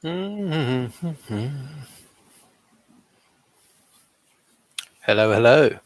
Mm-hmm. Hello, hello.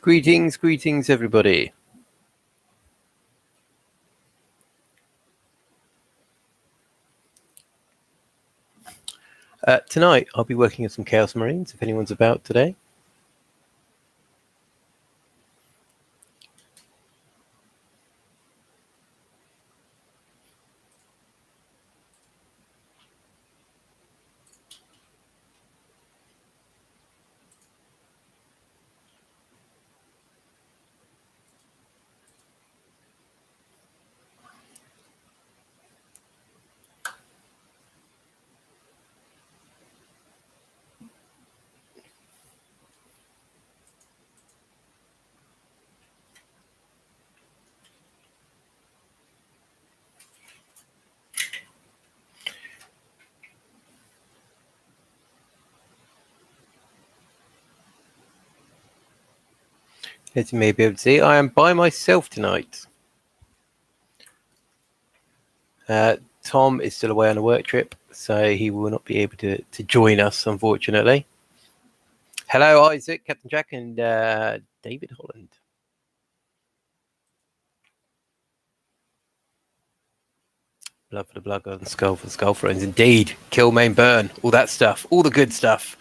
Greetings, greetings, everybody. Tonight, I'll be working on some Chaos Marines, if anyone's about today. As you may be able to see, I am by myself tonight. Tom is still away on a work trip, so he will not be able to join us, unfortunately. Hello, Isaac, Captain Jack, and David Holland. Blood for the blood and skull for the skull thrones. Indeed. Kill, maim, burn. All that stuff. All the good stuff.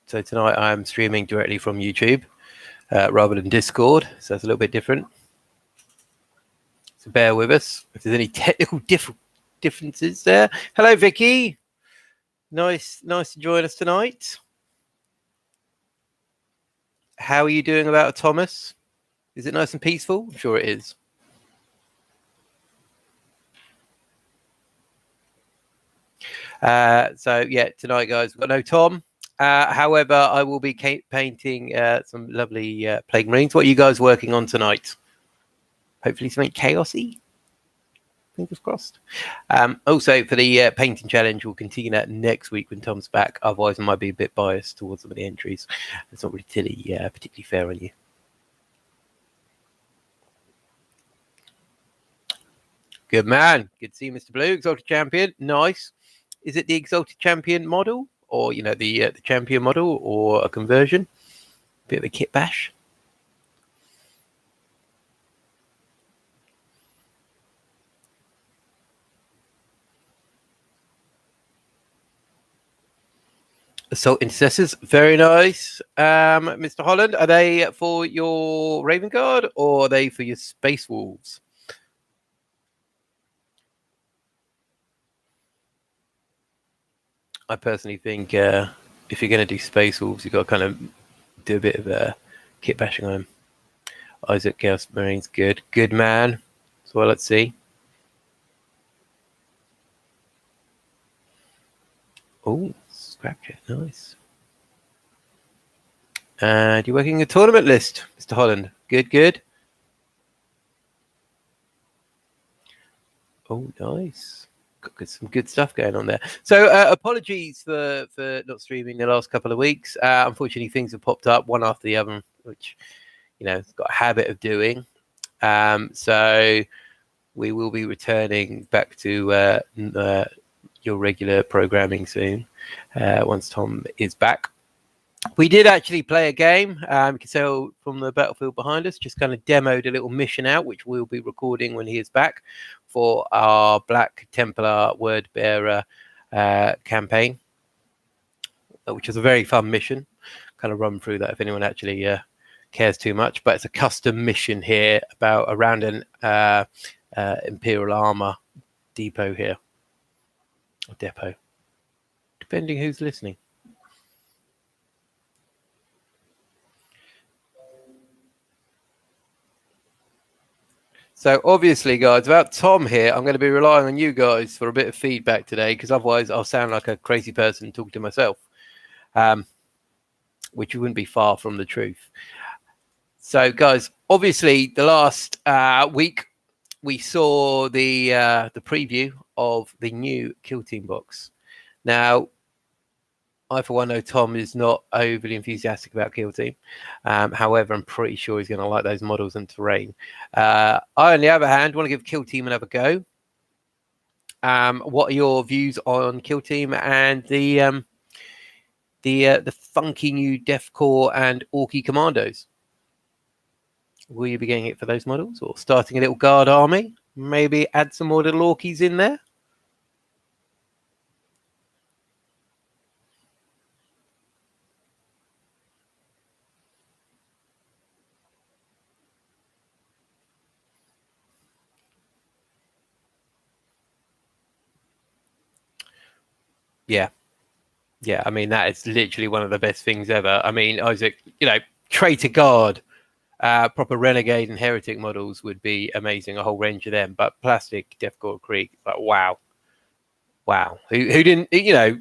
So tonight I'm streaming directly from YouTube rather than Discord. So it's a little bit different. So bear with us if there's any technical differences there. Hello, Vicky. Nice to join us tonight. How are you doing about Thomas? Is it nice and peaceful? I'm sure it is. So yeah, tonight, guys, we've got no Tom. However, I will be painting some lovely Plague Marines. What are you guys working on tonight? Hopefully something chaosy. Fingers crossed. Also, for the painting challenge, we'll continue that next week when Tom's back. Otherwise, I might be a bit biased towards some of the entries. It's not really particularly fair on you. Good man. Good to see you, Mr. Blue. Exalted Champion. Nice. Is it the Exalted Champion model? Or, the Champion model? Or a conversion? Bit of a kit bash? Assault Intercessors. Very nice. Mr. Holland, are they for your Raven Guard? Or are they for your Space Wolves? I personally think if you're going to do Space Wolves, you've got to kind of do a bit of kit bashing on them. Isaac Chaos Marines, good. Good man. So let's see. Oh, Scrapkit, nice. And you're working a tournament list, Mr. Holland. Good. Oh, nice. Got some good stuff going on there. So apologies for not streaming the last couple of weeks. Unfortunately, things have popped up one after the other, which it's got a habit of doing. So we will be returning back to your regular programming soon once Tom is back. We did actually play a game. You can tell from the battlefield behind us, just kind of demoed a little mission out, which we'll be recording when he is back for our Black Templar Word Bearer campaign, which is a very fun mission. Kind of run through that if anyone actually cares too much. But it's a custom mission here about around an Imperial armor depot here, or depot, depending who's listening. So obviously, guys, about Tom here, I'm going to be relying on you guys for a bit of feedback today, because otherwise I'll sound like a crazy person talking to myself, which wouldn't be far from the truth. So, guys, obviously, the last week we saw the preview of the new Kill Team box. Now, I, for one, know Tom is not overly enthusiastic about Kill Team. However, I'm pretty sure he's going to like those models and terrain. I, on the other hand, want to give Kill Team another go. What are your views on Kill Team and the funky new Deathcore and Orky Commandos? Will you be getting it for those models, or starting a little guard army? Maybe add some more little Orkies in there? Yeah. Yeah, I mean, that is literally one of the best things ever. I mean, Isaac, you know, Traitor Guard, proper Renegade and Heretic models would be amazing, a whole range of them. But plastic Deathcore Creek, like, wow. Wow. Who didn't, you know,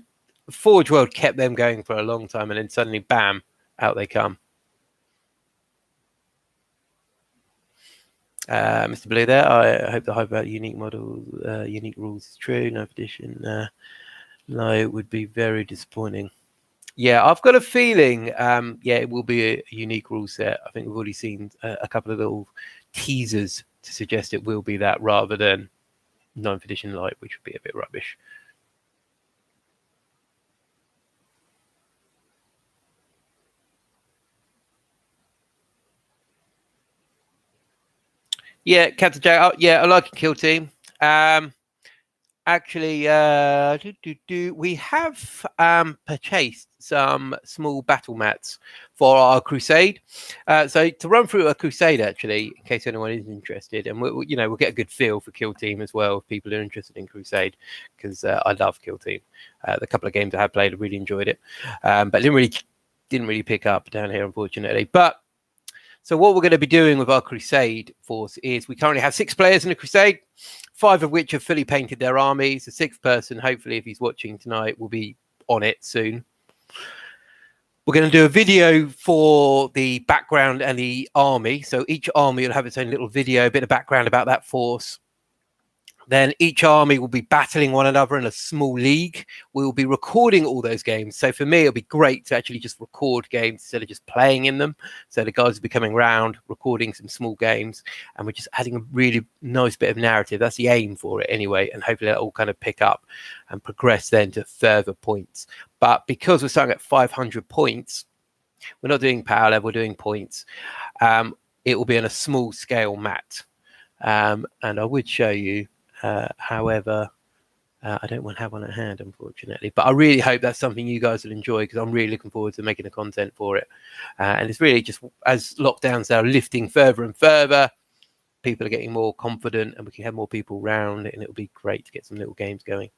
Forge World kept them going for a long time, and then suddenly, bam, out they come. Mr. Blue there, I hope the hype about unique models, unique rules is true. No edition. No, it would be very disappointing. Yeah, I've got a feeling, yeah, it will be a unique rule set. I think we've already seen a couple of little teasers to suggest it will be that, rather than 9th edition light, which would be a bit rubbish. Yeah, Captain Jack. Oh, yeah, I like a Kill Team. Actually, we have purchased some small battle mats for our crusade. So to run through a crusade, actually, in case anyone is interested, and we'll get a good feel for Kill Team as well if people are interested in crusade, because I love Kill Team. The couple of games I have played, I really enjoyed it, but didn't really pick up down here, unfortunately. But so what we're going to be doing with our crusade force is we currently have 6 players in the crusade, 5 of which have fully painted their armies. The 6th person, hopefully, if he's watching tonight, will be on it soon. We're going to do a video for the background and the army. So each army will have its own little video, a bit of background about that force. Then each army will be battling one another in a small league. We will be recording all those games. So for me, it'll be great to actually just record games instead of just playing in them. So the guys will be coming around, recording some small games, and we're just adding a really nice bit of narrative. That's the aim for it anyway. And hopefully that'll all kind of pick up and progress then to further points. But because we're starting at 500 points, we're not doing power level, we're doing points. It will be on a small scale mat. And I would show you. However, I don't have one at hand, unfortunately. But I really hope that's something you guys will enjoy, because I'm really looking forward to making the content for it. And it's really just, as lockdowns are lifting further and further, people are getting more confident, and we can have more people around, and it'll be great to get some little games going.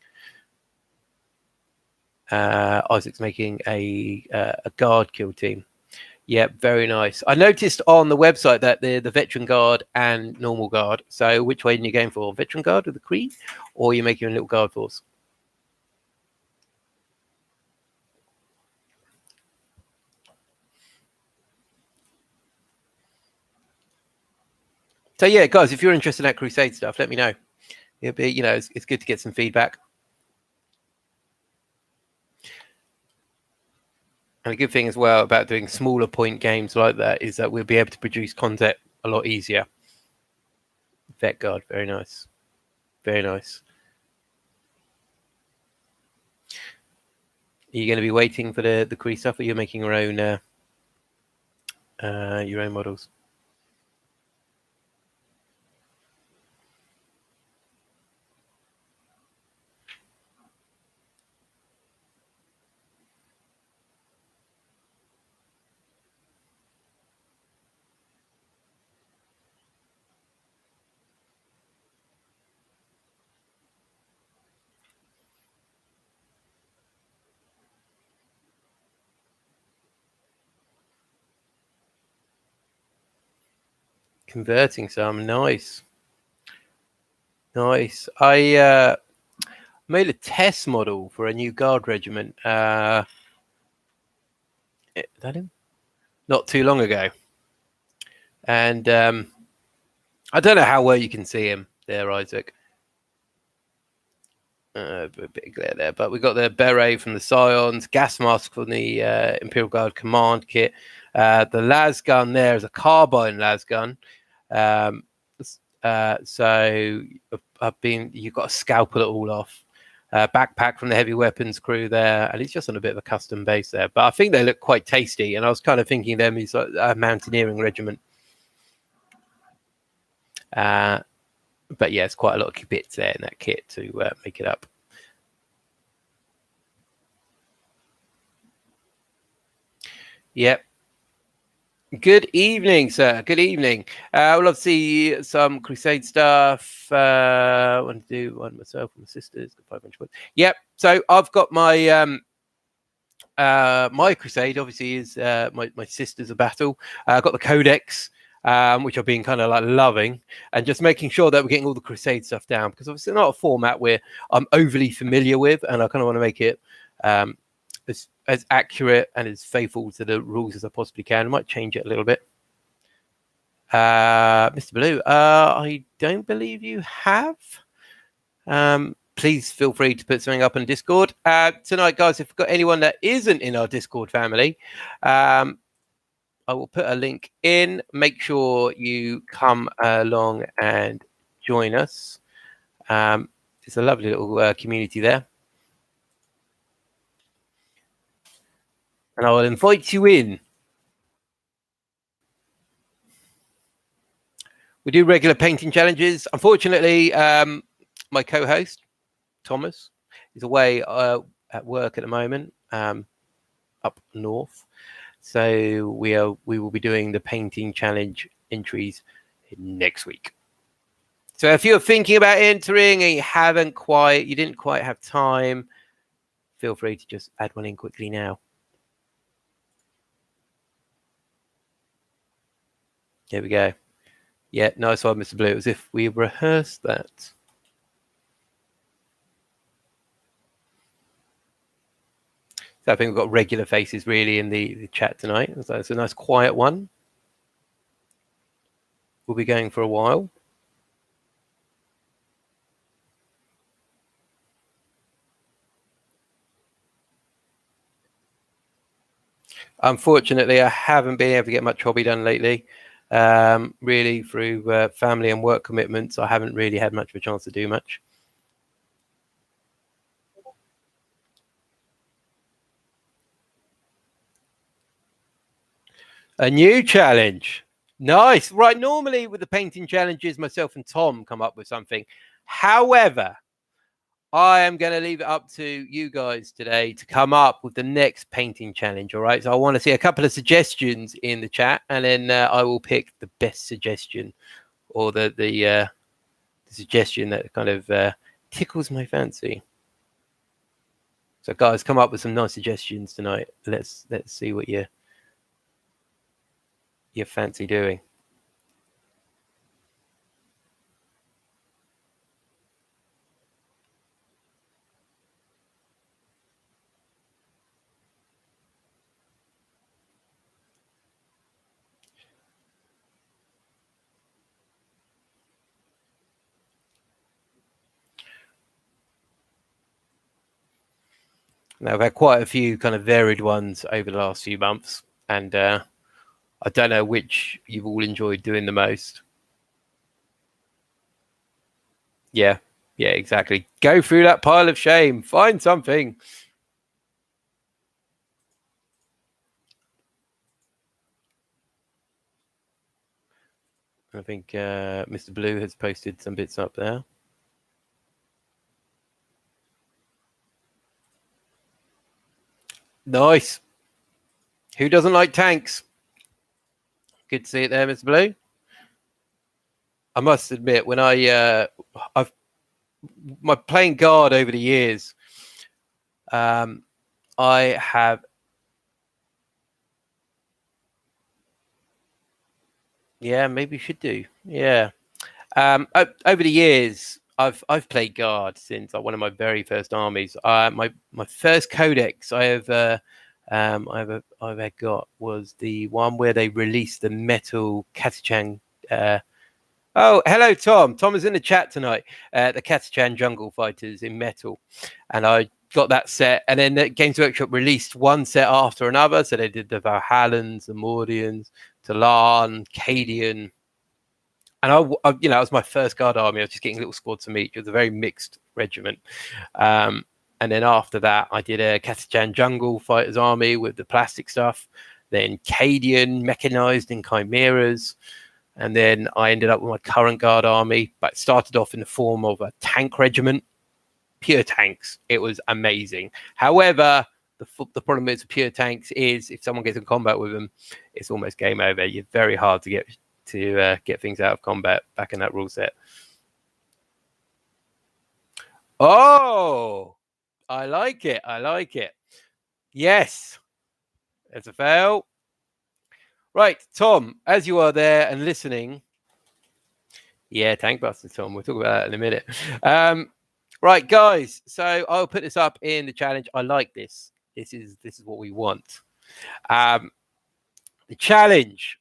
Isaac's making a guard kill team. Yeah, very nice. I noticed on the website that the veteran guard and normal guard. So which way are you going for? Veteran guard with the Creed, or are you making a little guard force? So yeah, guys, if you're interested in that crusade stuff, let me know. It'll be, it's good to get some feedback. And a good thing as well about doing smaller point games like that is that we'll be able to produce content a lot easier. Vet guard, very nice. Very nice. Are you going to be waiting for the Cree stuff, or you're making your own models? converting some. Nice. I made a test model for a new guard regiment. Is that him? Not too long ago. And I don't know how well you can see him there, Isaac. A bit of glare there, but we got the beret from the Scions, gas mask from the Imperial Guard command kit. The las gun there is a carbine las gun. So you've got to scalpel it all off. Backpack from the heavy weapons crew there, and it's just on a bit of a custom base there. But I think they look quite tasty, and I was kind of thinking them as like a mountaineering regiment. But yeah, it's quite a lot of bits there in that kit to make it up. Yep. Good evening, sir. Good evening. We'll love to see some Crusade stuff. I want to do one myself and my sisters. 500 points. Yep. So I've got my my Crusade. Obviously, is my Sisters of Battle. I've got the Codex. Which I've been kind of like loving, and just making sure that we're getting all the Crusade stuff down, because obviously not a format where I'm overly familiar with, and I kind of want to make it as accurate and as faithful to the rules as I possibly can. I might change it a little bit. Mr. Blue, I don't believe you have. Please feel free to put something up on Discord. Tonight, guys, if we've got anyone that isn't in our Discord family, I will put a link in. Make sure you come along and join us. It's a lovely little community there. And I will invite you in. We do regular painting challenges. Unfortunately, my co-host, Thomas, is away at work at the moment, up north. So we will be doing the painting challenge entries next week. So if you're thinking about entering and you didn't quite have time, feel free to just add one in quickly now. There we go. Yeah, nice one, Mr. Blue. As if we rehearsed that. So I think we've got regular faces really in the chat tonight. So it's a nice quiet one. We'll be going for a while. Unfortunately, I haven't been able to get much hobby done lately. Really, through family and work commitments, I haven't really had much of a chance to do much. A new challenge. Nice. Right. Normally with the painting challenges, myself and Tom come up with something. However, I am going to leave it up to you guys today to come up with the next painting challenge. All right. So I want to see a couple of suggestions in the chat, and then I will pick the best suggestion, or the suggestion that kind of tickles my fancy. So guys, come up with some nice suggestions tonight. Let's see what you fancy doing. Now, I've had quite a few kind of varied ones over the last few months, and I don't know which you've all enjoyed doing the most. Yeah, exactly. Go through that pile of shame. Find something. I think Mr. Blue has posted some bits up there. Nice. Who doesn't like tanks? Good to see it there, Mr. Blue. I must admit, when I've my playing guard over the years, I have. Yeah, maybe you should do. Yeah. Over the years, I've played guard since one of my very first armies. My first codex I've ever got was the one where they released the metal Catachan. Oh, hello, Tom. Tom is in the chat tonight. The Catachan Jungle Fighters in metal, and I got that set. And then the Games Workshop released one set after another. So they did the Valhallans, the Mordians, Talan, Cadian. And it was my first guard army. I was just getting little squads from each. It was a very mixed regiment. And then after that, I did a Catachan Jungle Fighters army with the plastic stuff. Then Cadian, mechanized in chimeras. And then I ended up with my current guard army, but it started off in the form of a tank regiment, pure tanks. It was amazing. However, the problem is pure tanks is if someone gets in combat with them, it's almost game over. You're very hard to get things out of combat back in that rule set. Oh, I like it. I like it. Yes, it's a fail. Right, Tom, as you are there and listening. Yeah, tank busters, Tom. We'll talk about that in a minute. Right, guys. So I'll put this up in the challenge. I like this. This is what we want. The challenge.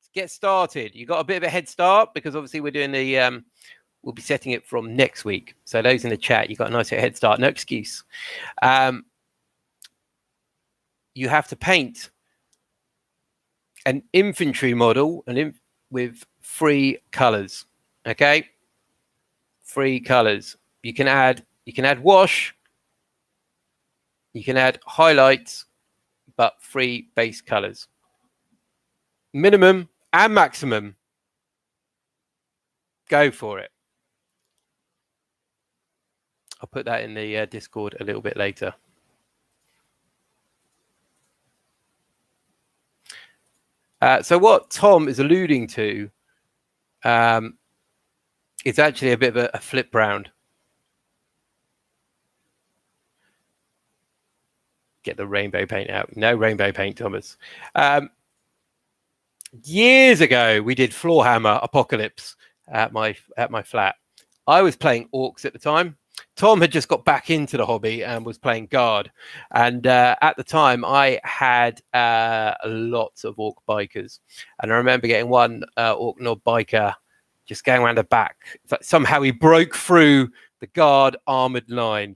Let's get started. You got a bit of a head start because obviously we're doing the. We'll be setting it from next week. So those in the chat, you got a nice head start. No excuse. You have to paint an infantry model with 3 colors. Okay, 3 colors. You can add wash. You can add highlights, but 3 base colors. Minimum and maximum. Go for it. I'll put that in the Discord a little bit later. So what Tom is alluding to is actually a bit of a flip round. Get the rainbow paint out. No rainbow paint, Thomas. Years ago, we did Floorhammer Apocalypse at my flat. I was playing Orcs at the time. Tom had just got back into the hobby and was playing Guard. And at the time, I had lots of Orc bikers. And I remember getting one Orc Knob biker just going around the back. Somehow he broke through the Guard armored line.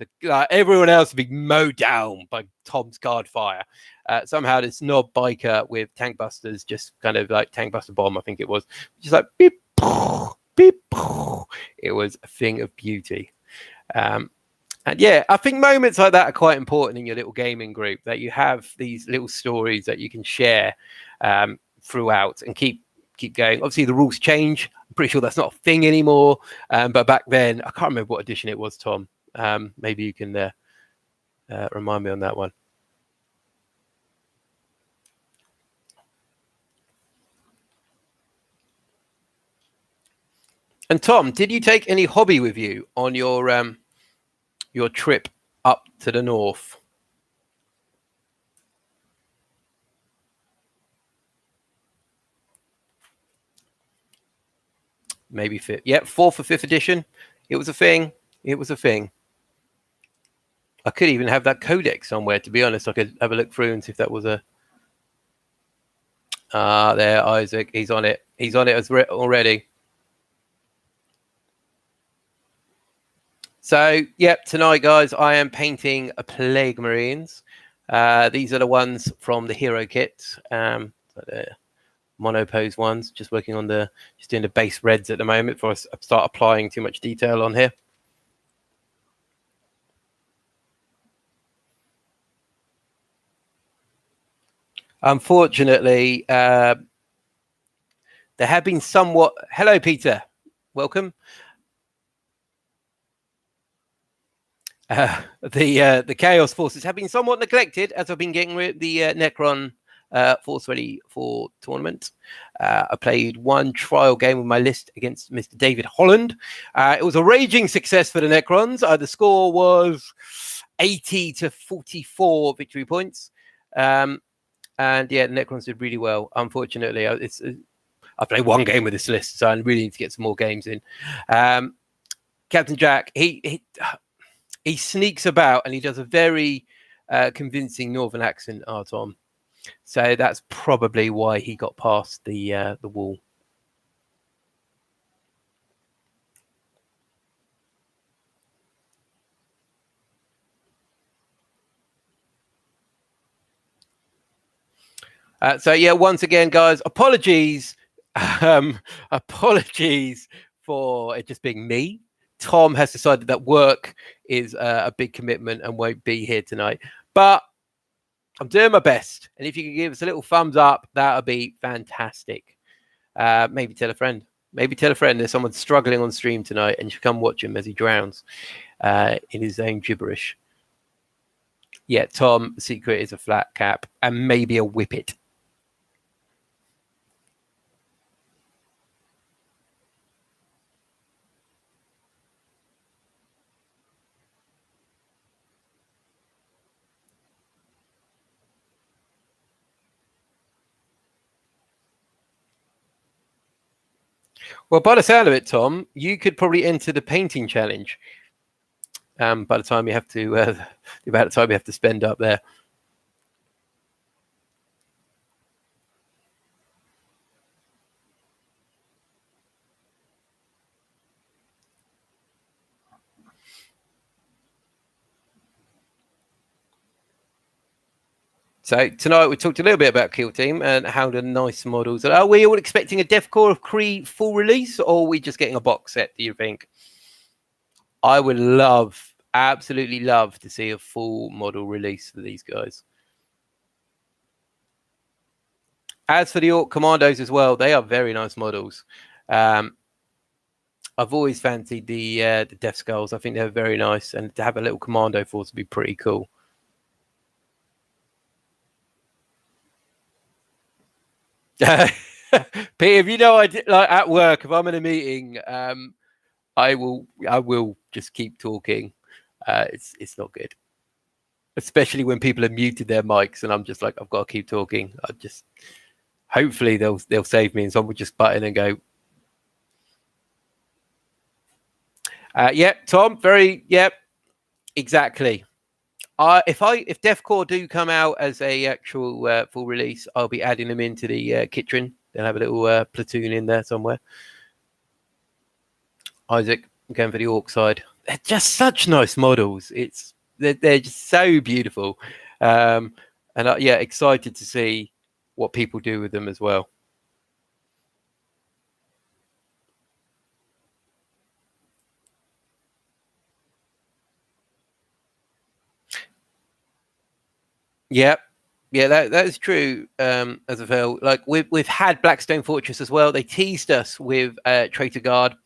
Everyone else would be mowed down by Tom's Guard fire. Somehow this Knob biker with tank busters, just kind of like tank buster bomb, I think it was, just like beep, beep. It was a thing of beauty. And yeah, I think moments like that are quite important in your little gaming group, that you have these little stories that you can share throughout and keep going. Obviously, the rules change. I'm pretty sure that's not a thing anymore. But back then, I can't remember what edition it was, Tom. Maybe you can remind me on that one. And Tom, did you take any hobby with you on your trip up to the north? Maybe 4th or 5th edition. It was a thing. It was a thing. I could even have that codex somewhere, to be honest. I could have a look through and see if that was a... there, Isaac. He's on it. He's on it already. So, yep, tonight, guys, I am painting a Plague Marines. These are the ones from the hero kit. Monopose ones. Just working on just doing the base reds at the moment before I start applying too much detail on here. Unfortunately, there have been somewhat... Hello, Peter. Welcome. The Chaos Forces have been somewhat neglected as I've been getting the Necron Force ready for tournament. I played one trial game with my list against Mr. David Holland. It was a raging success for the Necrons. The score was 80 to 44 victory points. And yeah, the Necrons did really well. Unfortunately, I played one game with this list, so I really need to get some more games in. Captain Jack, he sneaks about and he does a very convincing northern accent, Tom. So that's probably why he got past the wall. So yeah, once again, guys, apologies. Apologies for it just being me. Tom has decided that work is a big commitment and won't be here tonight. But I'm doing my best. And if you can give us a little thumbs up, that would be fantastic. Maybe tell a friend. Maybe tell a friend there's someone struggling on stream tonight and you should come watch him as he drowns in his own gibberish. Yeah, Tom, the secret is a flat cap and maybe a whippet. Well, by the sound of it, Tom, you could probably enter the painting challenge. By the time you have to, about the time you have to spend up there. So tonight we talked a little bit about Kill Team and how the nice models are. Are we all expecting a Deathcore of Kree full release, or are we just getting a box set, do you think? I would love, absolutely love to see a full model release for these guys. As for the Orc Commandos as well, they are very nice models. I've always fancied the Death Skulls. I think they're very nice, and to have a little commando force would be pretty cool. Peter, if you know, like at work, if I'm in a meeting, I will just keep talking. It's not good, especially when people have muted their mics, and I'm just like, I've got to keep talking. I just hopefully they'll save me, and someone will just butt in and go. Yeah, Tom, exactly. If Deathcore do come out as a actual full release, I'll be adding them into the kitchen. They'll have a little platoon in there somewhere. Isaac, I'm going for the Orc side. They're just such nice models. They're just so beautiful, and yeah, excited to see what people do with them as well. Yeah, that is true. As a feel, like we've had Blackstone Fortress as well. They teased us with Traitor Guard.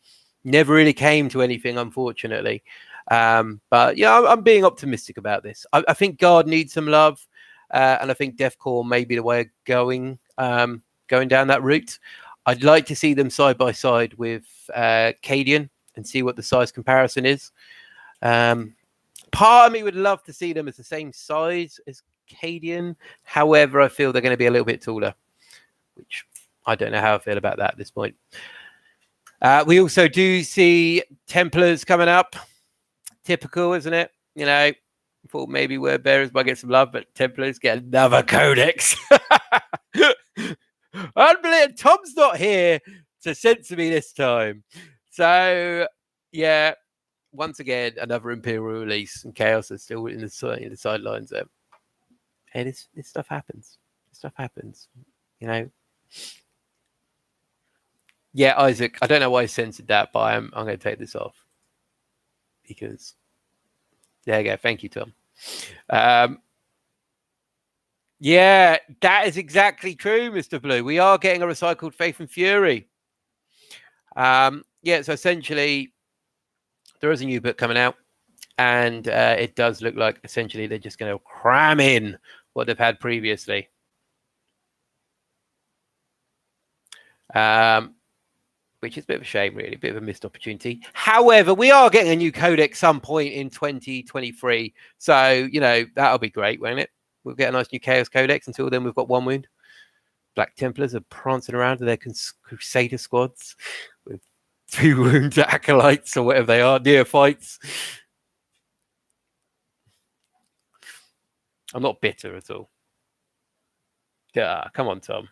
Never really came to anything, unfortunately. But yeah, I'm being optimistic about this. I think Guard needs some love, and I think Deathcore may be the way of going down that route. I'd like to see them side by side with Cadian and see what the size comparison is. Part of me would love to see them as the same size as Cadian. However, I feel they're going to be a little bit taller, which I don't know how I feel about that at this point. We also do see Templars coming up. Typical, isn't it? You know, thought maybe Word Bearers might get some love, but Templars get another codex. Unbelievable. Tom's not here to censor me this time. So, yeah, once again, another Imperial release, and Chaos is still in the sidelines there. And this stuff happens. This stuff happens, you know. Yeah, Isaac, I don't know why I censored that, but I'm going to take this off because there you go. Thank you, Tom. Yeah, that is exactly true, Mr. Blue. We are getting a recycled Faith and Fury. Yeah, so essentially there is a new book coming out, and it does look like essentially they're just going to cram in what they've had previously. Which is a bit of a shame, really, a bit of a missed opportunity. However, we are getting a new codex some point in 2023. So, you know, that'll be great, won't it? We'll get a nice new Chaos Codex. Until then, we've got one wound. Black Templars are prancing around with their Crusader squads with 2 wound acolytes or whatever they are, neophytes. I'm not bitter at all. Yeah, come on, Tom.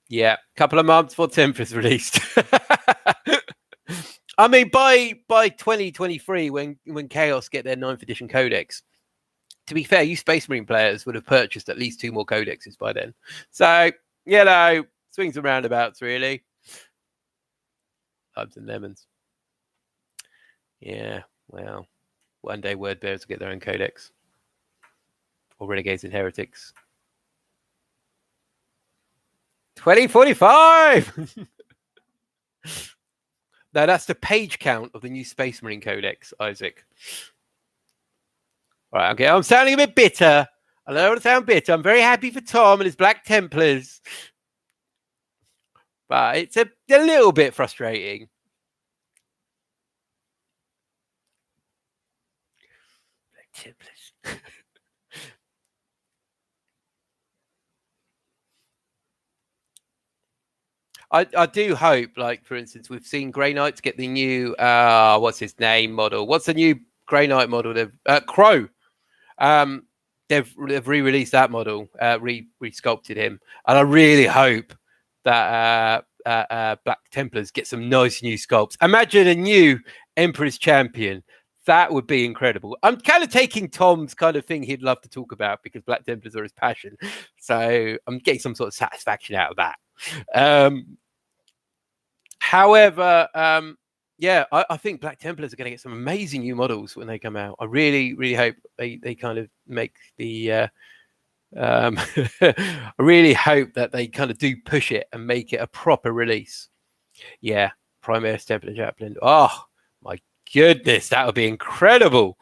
Yeah, couple of months before Templars released. I mean, by 2023, when Chaos get their 9th edition codex, to be fair, you Space Marine players would have purchased at least 2 more codexes by then. So, you know, swings and roundabouts, really. Ups and lemons. Yeah, well, one day word bearers will get their own codex. Or renegades and heretics. 2045! No, that's the page count of the new Space Marine Codex, Isaac. All right, okay, I'm sounding a bit bitter. I don't want to sound bitter. I'm very happy for Tom and his Black Templars. But it's a little bit frustrating. Black Templars. I do hope, like, for instance, we've seen Grey Knights get the new, what's his name model? What's the new Grey Knight model? Crow. They've re-released that model, re-sculpted him. And I really hope that Black Templars get some nice new sculpts. Imagine a new Emperor's Champion. That would be incredible. I'm kind of taking Tom's kind of thing he'd love to talk about because Black Templars are his passion. So I'm getting some sort of satisfaction out of that. However, yeah, I think Black Templars are going to get some amazing new models when they come out. I really, really hope they kind of make the... I really hope that they kind of do push it and make it a proper release. Yeah, Primaris Templar Chaplain. Oh, my goodness, that would be incredible.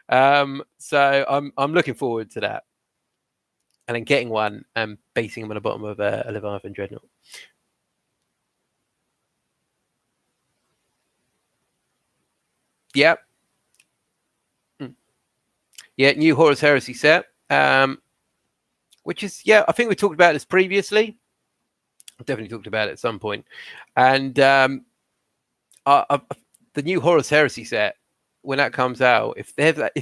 So I'm looking forward to that. And then getting one and basing them on the bottom of a Leviathan Dreadnought. Yep. Yeah, new Horus Heresy set. Which is, yeah, I think we talked about this previously. I've definitely talked about it at some point. And the new Horus Heresy set, when that comes out, if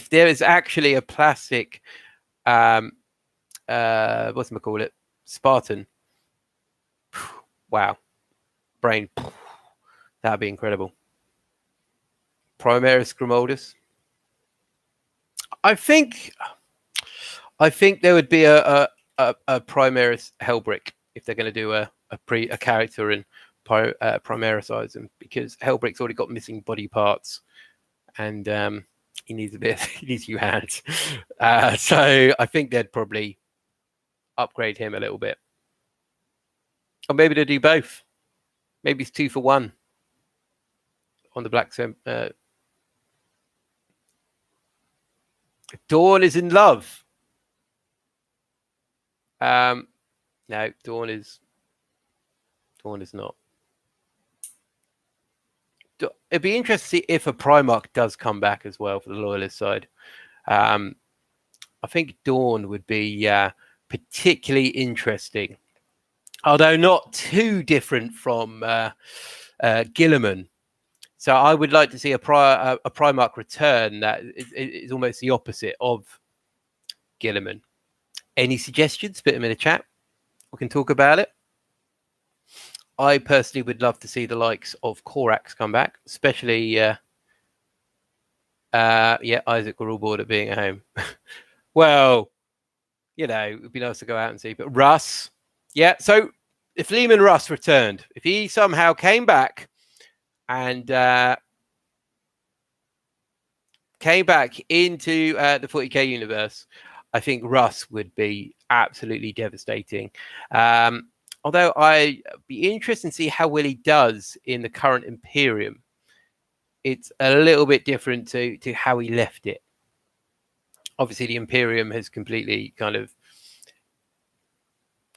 there is actually a plastic, what's it call it, Spartan, wow, brain, that'd be incredible. Primaris Grimaldus. I think there would be a Primaris Hellbrick if they're going to do a character and Primarisize him, because Hellbrick's already got missing body parts, and he needs a few hands. So I think they'd probably upgrade him a little bit, or maybe they do both. Maybe it's 2 for 1 on the Black. Dawn is in love. No, Dawn is not. It'd be interesting to see if a Primarch does come back as well for the Loyalist side. I think Dawn would be particularly interesting, although not too different from Guilliman. So I would like to see a Primarch return that is almost the opposite of Guilliman. Any suggestions? Put them in the chat. We can talk about it. I personally would love to see the likes of Korax come back, especially, yeah, Isaac, we're all bored of being at home. Well, you know, it'd be nice to go out and see. But Russ, yeah, so if Lehman Russ returned, if he somehow came back and came back into the 40k universe, I think Russ would be absolutely devastating. Although I'd be interested to see how well he does in the current Imperium. It's a little bit different to how he left it. Obviously, the Imperium has completely kind of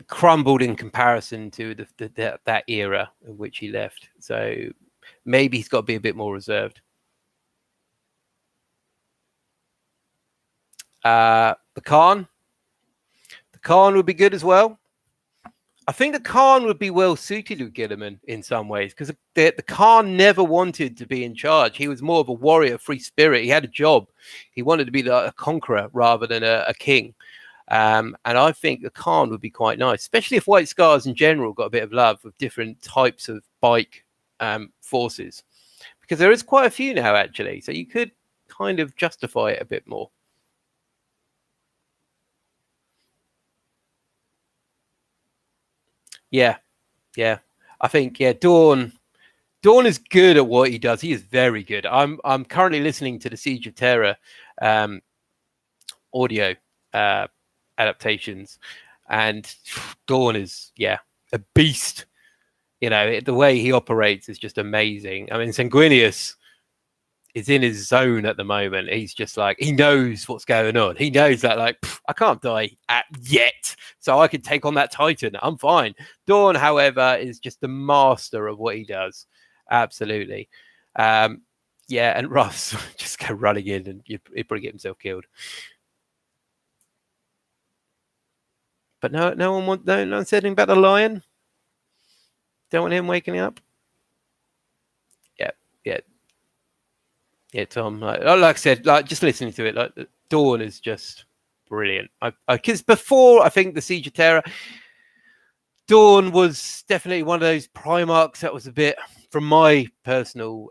crumbled in comparison to that era in which he left. So maybe he's got to be a bit more reserved. The Khan. The Khan would be good as well. I think the Khan would be well suited with Gilliman in some ways, because the Khan never wanted to be in charge. He was more of a warrior, free spirit. He had a job. He wanted to be a conqueror rather than a king. And I think the Khan would be quite nice, especially if White Scars in general got a bit of love with different types of bike forces, because there is quite a few now, actually. So you could kind of justify it a bit more. Yeah, yeah. I think, yeah, Dawn is good at what he does. He is very good. I'm currently listening to the Siege of Terror audio adaptations, and Dawn is, yeah, a beast. You know, the way he operates is just amazing. I mean, Sanguinius is in his zone at the moment. He's just like, he knows what's going on. He knows that, like, I can't die yet, so I can take on that Titan. I'm fine. Dawn, however, is just the master of what he does. Absolutely. Yeah, and Russ just go running in and he'd probably get himself killed. But no one said anything about the lion. Don't want him waking up. Yeah. Yeah, Tom. Like I said, like just listening to it, like Dawn is just brilliant. Because before, I think the Siege of Terror, Dawn was definitely one of those Primarchs that was a bit, from my personal,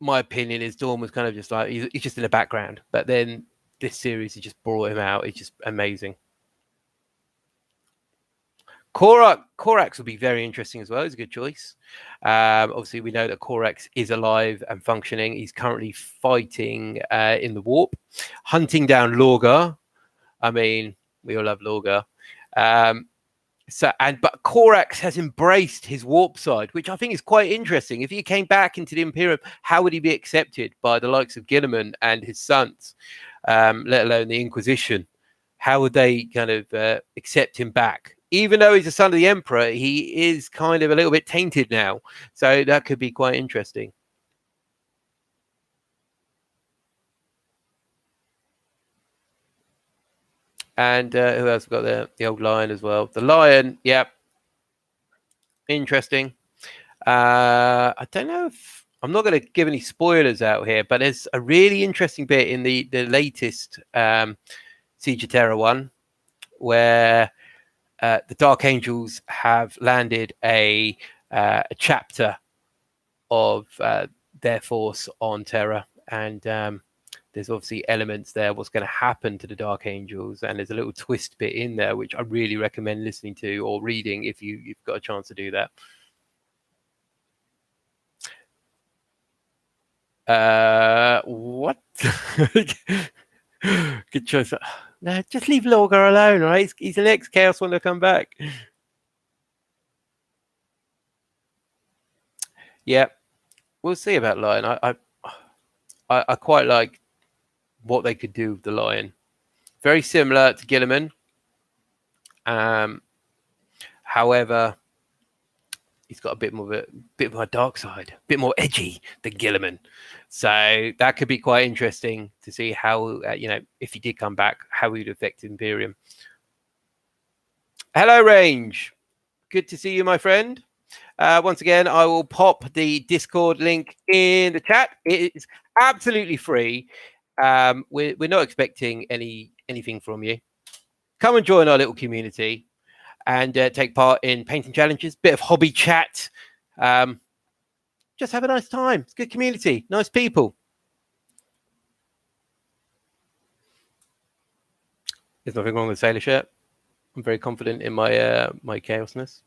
my opinion is Dawn was kind of just like he's just in the background. But then this series has just brought him out. It's just amazing. Korax would be very interesting as well. It's a good choice. Obviously, we know that Korax is alive and functioning. He's currently fighting in the warp, hunting down Lorgar. I mean, we all love Lorgar. But Korax has embraced his warp side, which I think is quite interesting. If he came back into the Imperium, how would he be accepted by the likes of Gilliman and his sons, let alone the Inquisition? How would they kind of accept him back? Even though he's a son of the Emperor, he is kind of a little bit tainted now. So that could be quite interesting. And who else we got there? The old lion as well. The lion, yep. Interesting. I don't know if I'm not going to give any spoilers out here, but there's a really interesting bit in the latest Siege of Terror one where the Dark Angels have landed a chapter of their force on Terra, and there's obviously elements there. What's going to happen to the Dark Angels, and there's a little twist bit in there which I really recommend listening to or reading if you've got a chance to do that. What? Good choice. No, just leave Lorgar alone, right? He's an ex-Chaos one to come back. Yeah, we'll see about Lion. I quite like what they could do with the Lion. Very similar to Gilliman. However, he's got a bit more of a dark side, a bit more edgy than Gilliman. So that could be quite interesting to see how, if he did come back, how he would affect Imperium. Hello, Range. Good to see you, my friend. Once again, I will pop the Discord link in the chat. It is absolutely free. We're not expecting anything from you. Come and join our little community and take part in painting challenges, bit of hobby chat. Just have a nice time. It's a good community, nice people. There's nothing wrong with Sailor Shirt. I'm very confident in my my chaosness.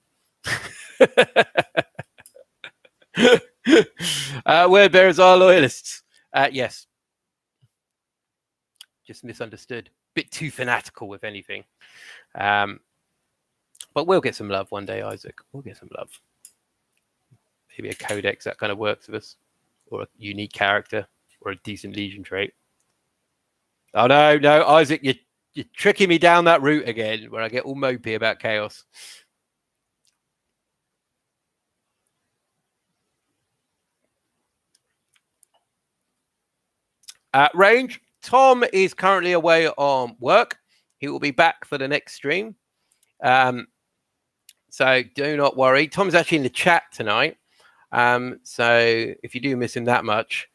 Where bears are loyalists. Yes. Just misunderstood. Bit too fanatical, if anything. But we'll get some love one day, Isaac. We'll get some love. Maybe a codex that kind of works with us, or a unique character, or a decent Legion trait. Oh no, Isaac, you're tricking me down that route again, where I get all mopey about chaos. Range. Tom is currently away on work. He will be back for the next stream. So do not worry. Tom's actually in the chat tonight. So if you do miss him that much,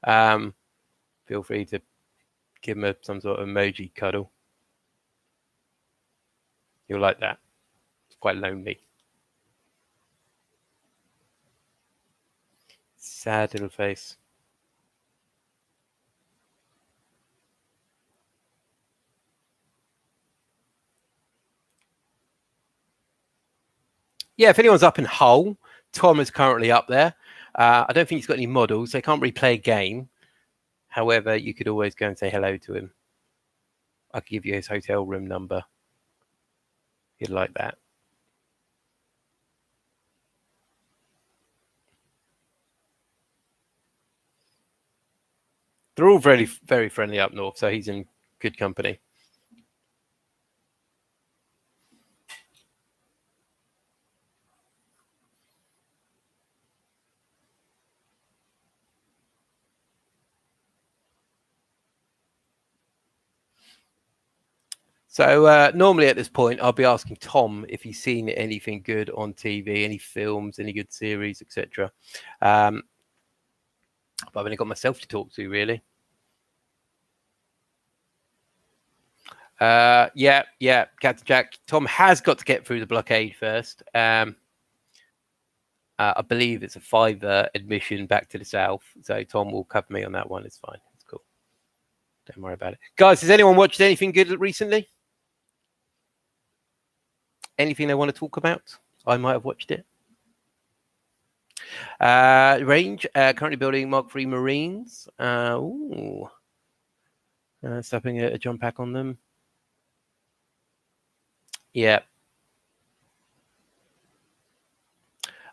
feel free to give him some sort of emoji cuddle. You'll like that. It's quite lonely. Sad little face. Yeah, if anyone's up in Hull, Tom is currently up there. I don't think he's got any models, so he can't really play a game. However, you could always go and say hello to him. I could give you his hotel room number. He'd like that. They're all very, very friendly up north, so he's in good company. So normally at this point, I'll be asking Tom if he's seen anything good on TV, any films, any good series, etc. But I've only got myself to talk to, really. Yeah, Captain Jack. Tom has got to get through the blockade first. I believe it's a $5 admission back to the south. So Tom will cover me on that one. It's fine. It's cool. Don't worry about it. Guys, has anyone watched anything good recently? Anything they want to talk about? I might have watched it. Range, currently building Mark III Marines. Stopping a jump pack on them. Yeah.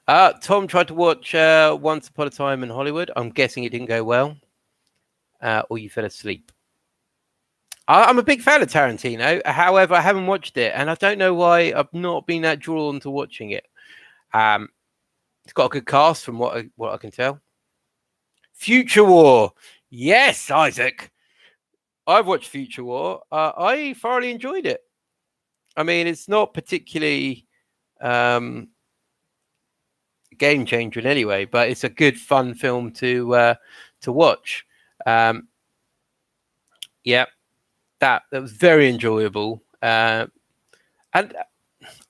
Tom tried to watch Once Upon a Time in Hollywood. I'm guessing it didn't go well. Or you fell asleep. I'm a big fan of Tarantino. However, I haven't watched it, and I don't know why I've not been that drawn to watching it. It's got a good cast from what I can tell. Future War. Yes, Isaac. I've watched Future War. I thoroughly enjoyed it. I mean, it's not particularly game changer in any way, but it's a good, fun film to watch. Yeah, that was very enjoyable. And I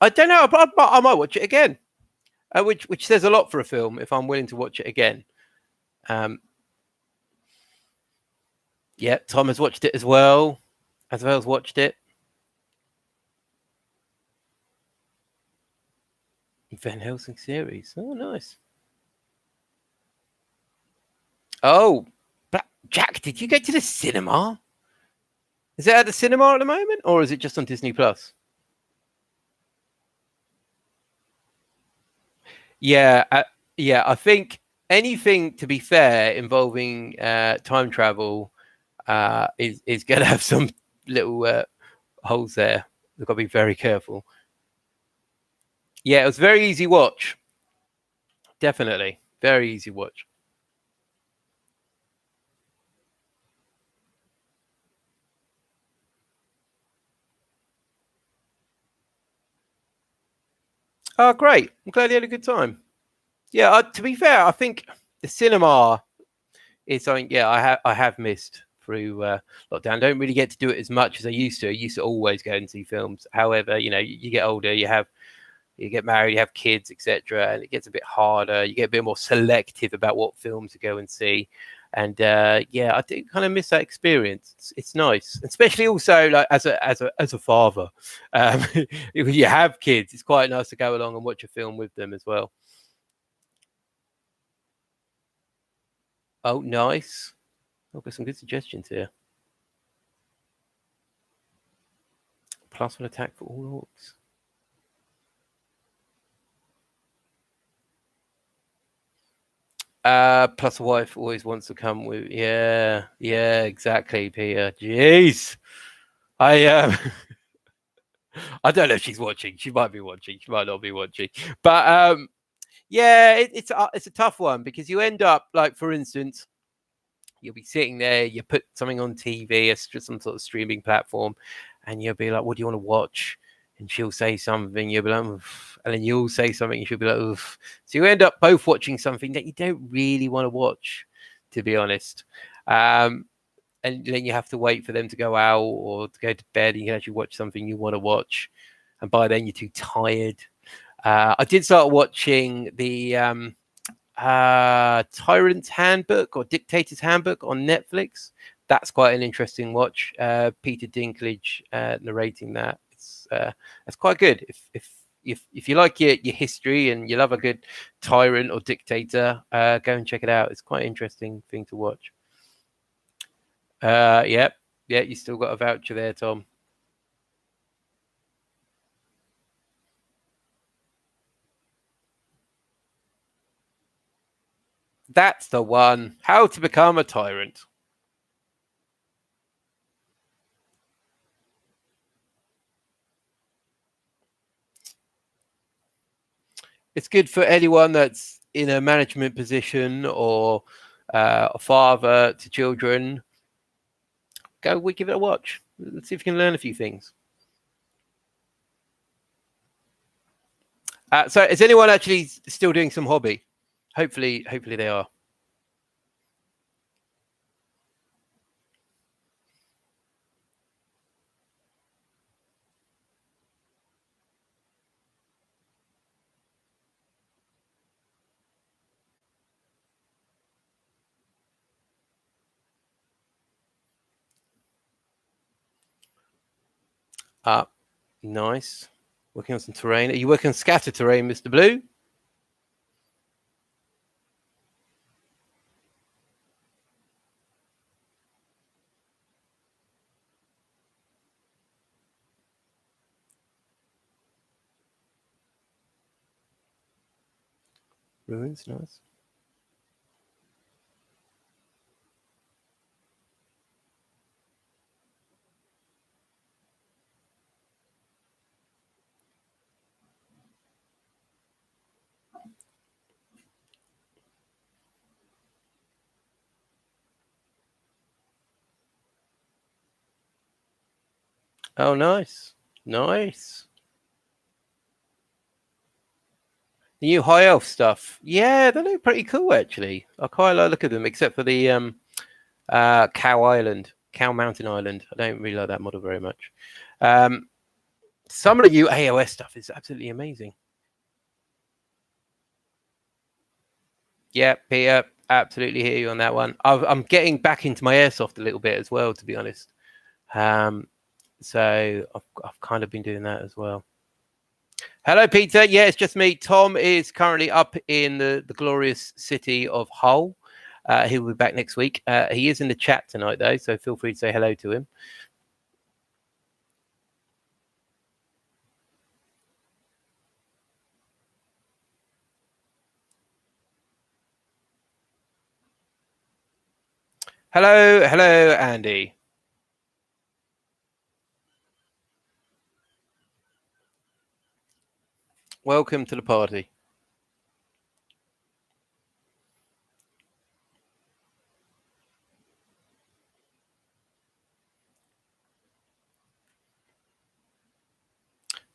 don't know, I might watch it again, which says a lot for a film if I'm willing to watch it again. Yeah, Tom has watched it as well. As well as watched it. Van Helsing series. Oh, nice. Oh, Jack, did you go to the cinema? Is it at the cinema at the moment, or is it just on Disney Plus? Yeah, I think anything, to be fair, involving time travel is going to have some little holes there. We've got to be very careful. Yeah, it was very easy watch. Definitely. Very easy watch. Oh, great. I'm glad you had a good time. Yeah, to be fair, I think the cinema is something, I have missed through lockdown. Don't really get to do it as much as I used to. I used to always go and see films. However, you get older, you get married, you have kids, etc., and it gets a bit harder. You get a bit more selective about what films to go and see. And I do kind of miss that experience. It's nice, especially also like as a father. If you have kids, it's quite nice to go along and watch a film with them as well. Oh, nice. I've got some good suggestions here. +1 attack for all orcs. Plus a wife always wants to come with. Yeah, exactly, Peter. Jeez. I don't know if she's watching. She might be watching. She might not be watching. But it's a tough one because you end up, like, for instance, you'll be sitting there, you put something on TV, some sort of streaming platform, and you'll be like, what do you want to watch? And she'll say something, you'll be like, oof. And then you'll say something, and she'll be like, oof. So you end up both watching something that you don't really want to watch, to be honest. And then you have to wait for them to go out or to go to bed, and you can actually watch something you want to watch. And by then you're too tired. I did start watching the Tyrant's Handbook or Dictator's Handbook on Netflix. That's quite an interesting watch. Peter Dinklage narrating that. That's quite good. If you like your history and you love a good tyrant or dictator, go and check it out. It's quite an interesting thing to watch. Yeah, you still got a voucher there, Tom. That's the one. How to Become a Tyrant. It's good for anyone that's in a management position or a father to children. We give it a watch. Let's see if you can learn a few things. So is anyone actually still doing some hobby? Hopefully they are. Nice. Working on some terrain. Are you working on scatter terrain, Mr. Blue? Ruins, nice. Oh, nice. Nice. The new high elf stuff. Yeah, they look pretty cool, actually. I quite like the look of them, except for the Cow Mountain Island. I don't really like that model very much. Some of the new AOS stuff is absolutely amazing. Yeah, Peter, absolutely hear you on that one. I'm getting back into my airsoft a little bit as well, to be honest. So I've kind of been doing that as well. Hello, Peter. Yeah, it's just me. Tom is currently up in the glorious city of Hull. He'll be back next week. He is in the chat tonight, though, so feel free to say hello to him. Hello, Andy. Welcome to the party.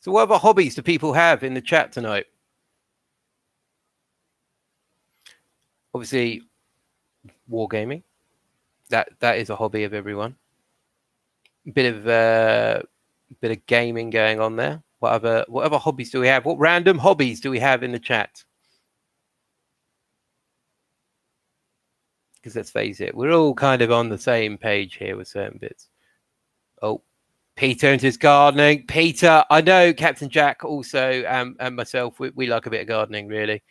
So what other hobbies do people have in the chat tonight? Obviously, wargaming. That is a hobby of everyone. Bit of gaming going on there. What other hobbies do we have? What random hobbies do we have in the chat? Because let's face it, we're all kind of on the same page here with certain bits. Oh, Peter into his gardening. Peter, I know Captain Jack also and myself, we like a bit of gardening, really.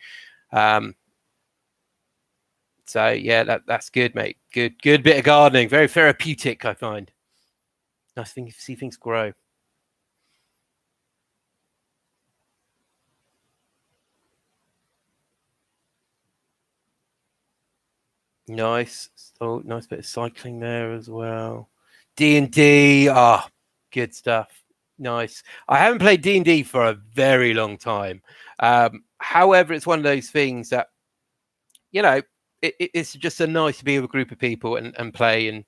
So yeah, that's good, mate. Good bit of gardening. Very therapeutic, I find. Nice thing to see things grow. Nice. Oh, nice bit of cycling there as well. D&D. Good stuff. Nice. I haven't played D&D for a very long time. However, it's one of those things that, you know, it's just so nice to be with a group of people and play and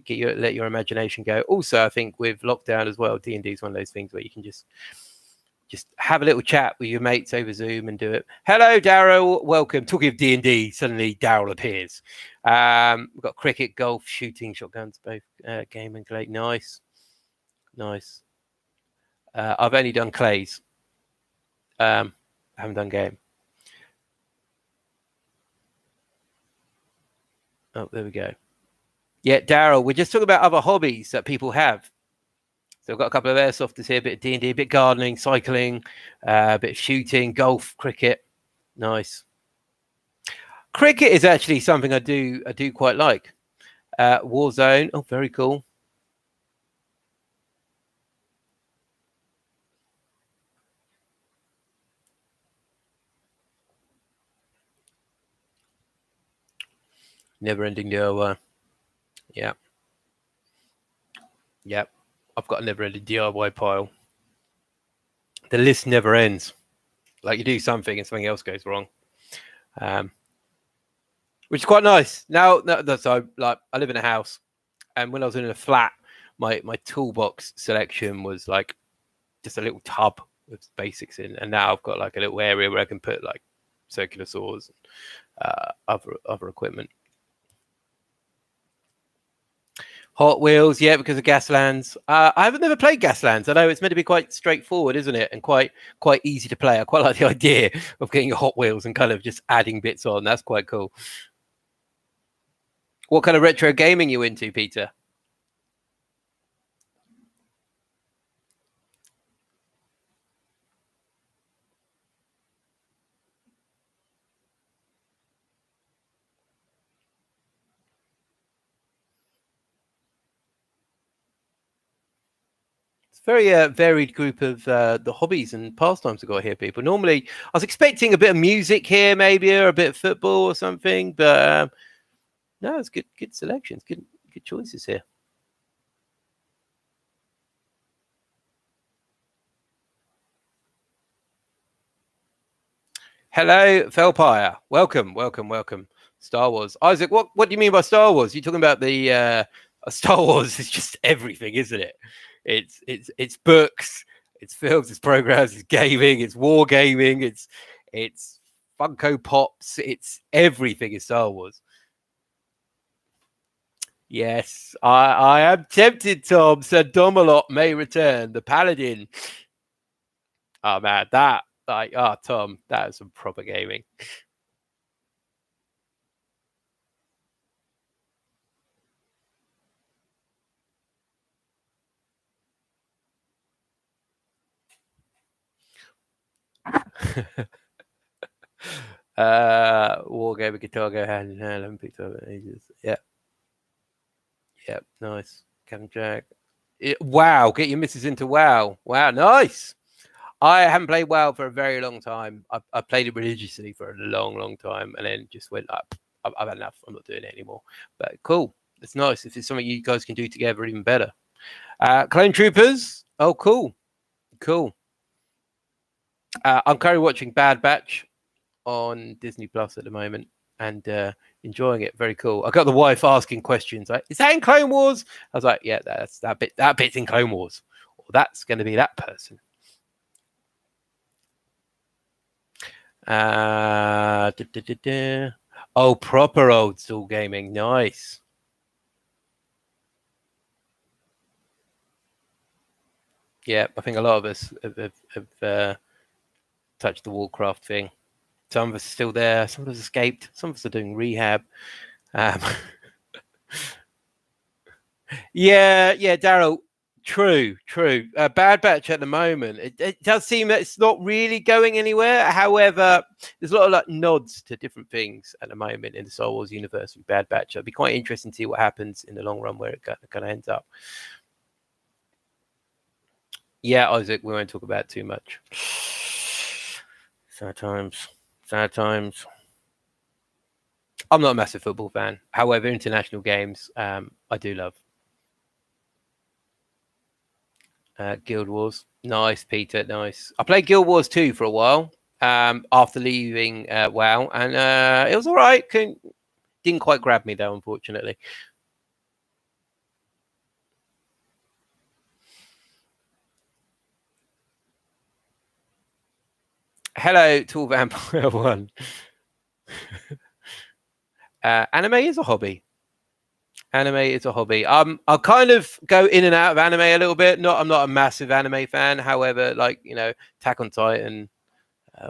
let your imagination go. Also, I think with lockdown as well, D&D is one of those things where you can just have a little chat with your mates over Zoom and do it. Hello, Daryl. Welcome. Talking of D&D, suddenly Daryl appears. We've got cricket, golf, shooting, shotguns, both game and clay. Nice. I've only done clays. I haven't done game. Oh, there we go. Yeah, Daryl, we're just talking about other hobbies that people have. So I've got a couple of airsofters here, a bit of D&D, a bit of gardening, cycling, a bit of shooting, golf, cricket. Nice. Cricket is actually something I do quite like. Warzone. Oh, very cool. Never ending DIY. Yeah. Yep. I've got a never ending DIY pile. The list never ends. Like you do something and something else goes wrong. Which is quite nice. Now, so like I live in a house, and when I was in a flat, my toolbox selection was like just a little tub with basics in, and now I've got like a little area where I can put like circular saws, other equipment. Hot Wheels, yeah, because of Gaslands. I haven't never played Gaslands. I know it's meant to be quite straightforward, isn't it? And quite easy to play. I quite like the idea of getting your Hot Wheels and kind of just adding bits on. That's quite cool. What kind of retro gaming you into, Peter? Very varied group of the hobbies and pastimes we've got here, people. Normally, I was expecting a bit of music here, maybe, or a bit of football or something, but no, it's good selections, good choices here. Hello, Felpire. Welcome. Star Wars. Isaac, what do you mean by Star Wars? You're talking about the Star Wars is just everything, isn't it? It's books, it's films, it's programs, it's gaming, it's wargaming, it's Funko Pops, it's everything is Star Wars. Yes, I am tempted, Tom. Sir Domalot may return, the Paladin. Oh man, Tom, that is some proper gaming. Wargaming, guitar go hand in hand. I haven't picked up in ages. Yeah. Yep, nice. Captain Jack. WoW, get your missus into WoW. Wow, nice. I haven't played WoW for a very long time. I played it religiously for a long time, and then just went up. I've had enough. I'm not doing it anymore. But cool. It's nice. If it's something you guys can do together, even better. Clone Troopers. Oh, cool. I'm currently watching Bad Batch on Disney Plus at the moment and enjoying it. Very cool. I got the wife asking questions like, "Is that in Clone Wars?" I was like, "Yeah, that's that bit. That bit's in Clone Wars, or that's going to be that person." Oh, proper old school gaming. Nice. Yeah, I think a lot of us have touched the Warcraft thing. Some of us are still there. Some of us escaped. Some of us are doing rehab. Yeah, Daryl. True. Bad Batch at the moment. It does seem that it's not really going anywhere. However, there's a lot of like nods to different things at the moment in the Star Wars universe with Bad Batch. It'd be quite interesting to see what happens in the long run, where it kind of ends up. Yeah, Isaac, we won't talk about it too much. Sad times. I'm not a massive football fan. However, international games, I do love. Guild Wars. Nice, Peter. Nice. I played Guild Wars 2 for a while after leaving WoW, and it was all right. Didn't quite grab me though, unfortunately. Hello, Tall Vampire One. Anime is a hobby. Anime is a hobby. I'll kind of go in and out of anime a little bit. I'm not a massive anime fan. However, like, you know, Attack on Titan,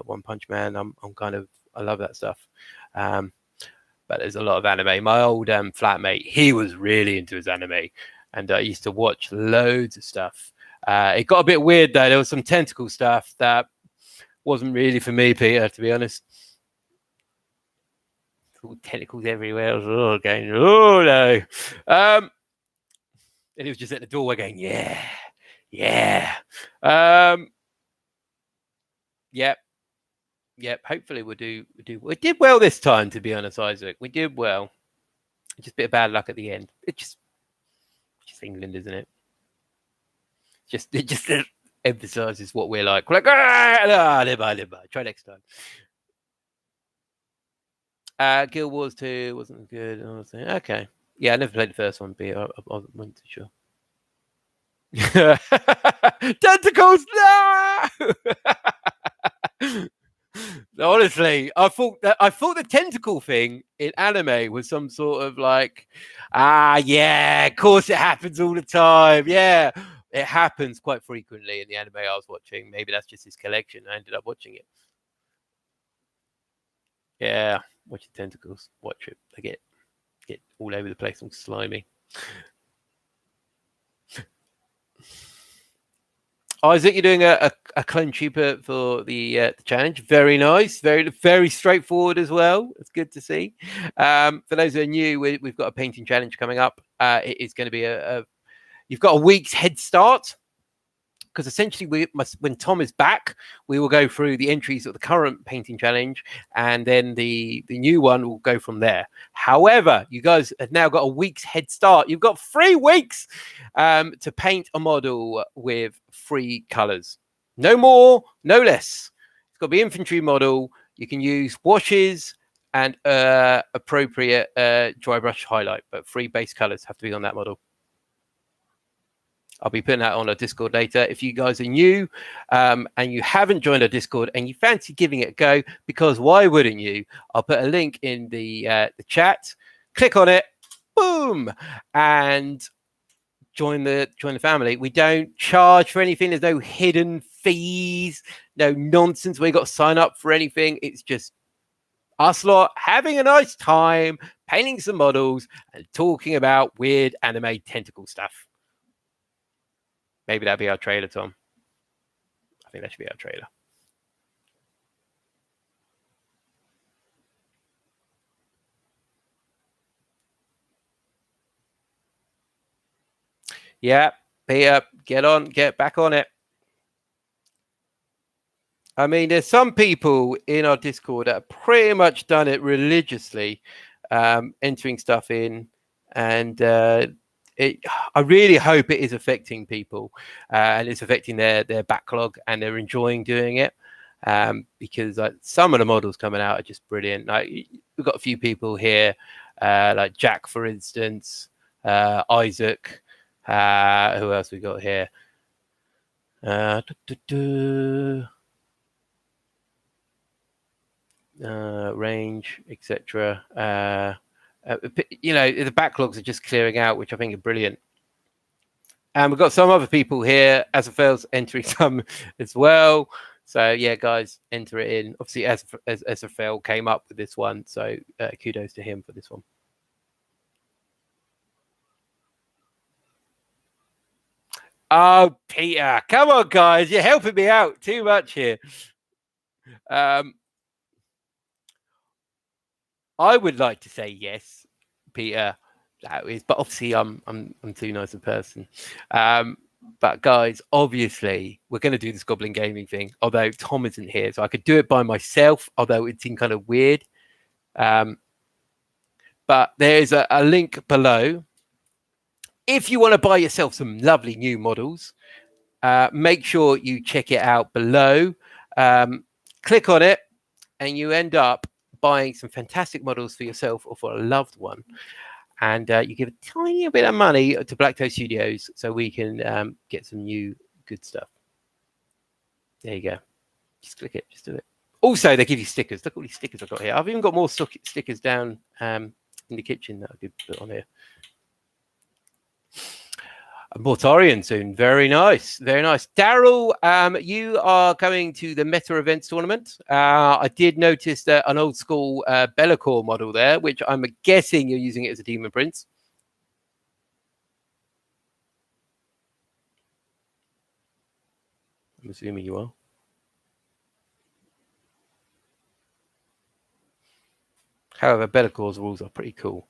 One Punch Man, I love that stuff. But there's a lot of anime. My old flatmate, he was really into his anime, and I used to watch loads of stuff. It got a bit weird though. There was some tentacle stuff that wasn't really for me, Peter, to be honest. All tentacles everywhere. Oh, going, oh no. And he was just at the doorway going, yeah. Yep. Hopefully we did well this time, to be honest, Isaac. We did well. Just a bit of bad luck at the end. It's just England, isn't it? It just emphasizes what we're like. We're like, live by. Try next time. Guild Wars 2 wasn't good. Okay. Yeah, I never played the first one, but I wasn't too sure. Tentacles, no! Honestly, I thought the tentacle thing in anime was some sort of like, yeah, of course it happens all the time. Yeah, it happens quite frequently in the anime I was watching. Maybe that's just his collection. I ended up watching it. Yeah, watching tentacles. Watch it. I get all over the place, all slimy. Isaac, you're doing a clone trooper for the challenge. Very nice, very straightforward as well. It's good to see. For those who are new, we've got a painting challenge coming up. It is going to be you've got a week's head start, because essentially when Tom is back, we will go through the entries of the current painting challenge, and then the new one will go from there. However, you guys have now got a week's head start. You've got 3 weeks to paint a model with 3 colors. No more, no less. It's got to be infantry model. You can use washes and appropriate dry brush highlight, but 3 base colors have to be on that model. I'll be putting that on our Discord later. If you guys are new and you haven't joined our Discord and you fancy giving it a go, because why wouldn't you? I'll put a link in the chat. Click on it, boom, and join the family. We don't charge for anything. There's no hidden fees, no nonsense. We got to sign up for anything. It's just us lot having a nice time, painting some models, and talking about weird anime tentacle stuff. Maybe that'll be our trailer, Tom. I think that should be our trailer. Yeah, Peter, get back on it. I mean, there's some people in our Discord that have pretty much done it religiously, entering stuff in, and I really hope it is affecting people, and it's affecting their backlog, and they're enjoying doing it, because some of the models coming out are just brilliant. Like, we've got a few people here, like Jack, for instance, Isaac. Who else we got here? Range, etc. You know, the backlogs are just clearing out, which I think are brilliant. And we've got some other people here, Azafel's entering some as well. So yeah, guys, enter it in. Obviously, Azafel came up with this one, so kudos to him for this one. Oh, Peter, come on, guys, you're helping me out too much here. I would like to say yes, Peter. That is, but obviously I'm too nice a person. But guys, obviously we're going to do this Goblin Gaming thing. Although Tom isn't here, so I could do it by myself. Although it seemed kind of weird. But there is a link below. If you want to buy yourself some lovely new models, make sure you check it out below. Click on it, and you end up buying some fantastic models for yourself or for a loved one, and you give a tiny bit of money to Black Toe Studios so we can get some new good stuff. There you go. Just click it. Just do it. Also, they give you stickers. Look at all these stickers I've got here. I've even got more stickers down in the kitchen that I could put on here. A Mortarian soon. Very nice. Very nice. Daryl, you are going to the Meta Events tournament. I did notice that an old school Be'lakor model there, which I'm guessing you're using it as a Demon Prince. I'm assuming you are. However, Be'lakor's rules are pretty cool.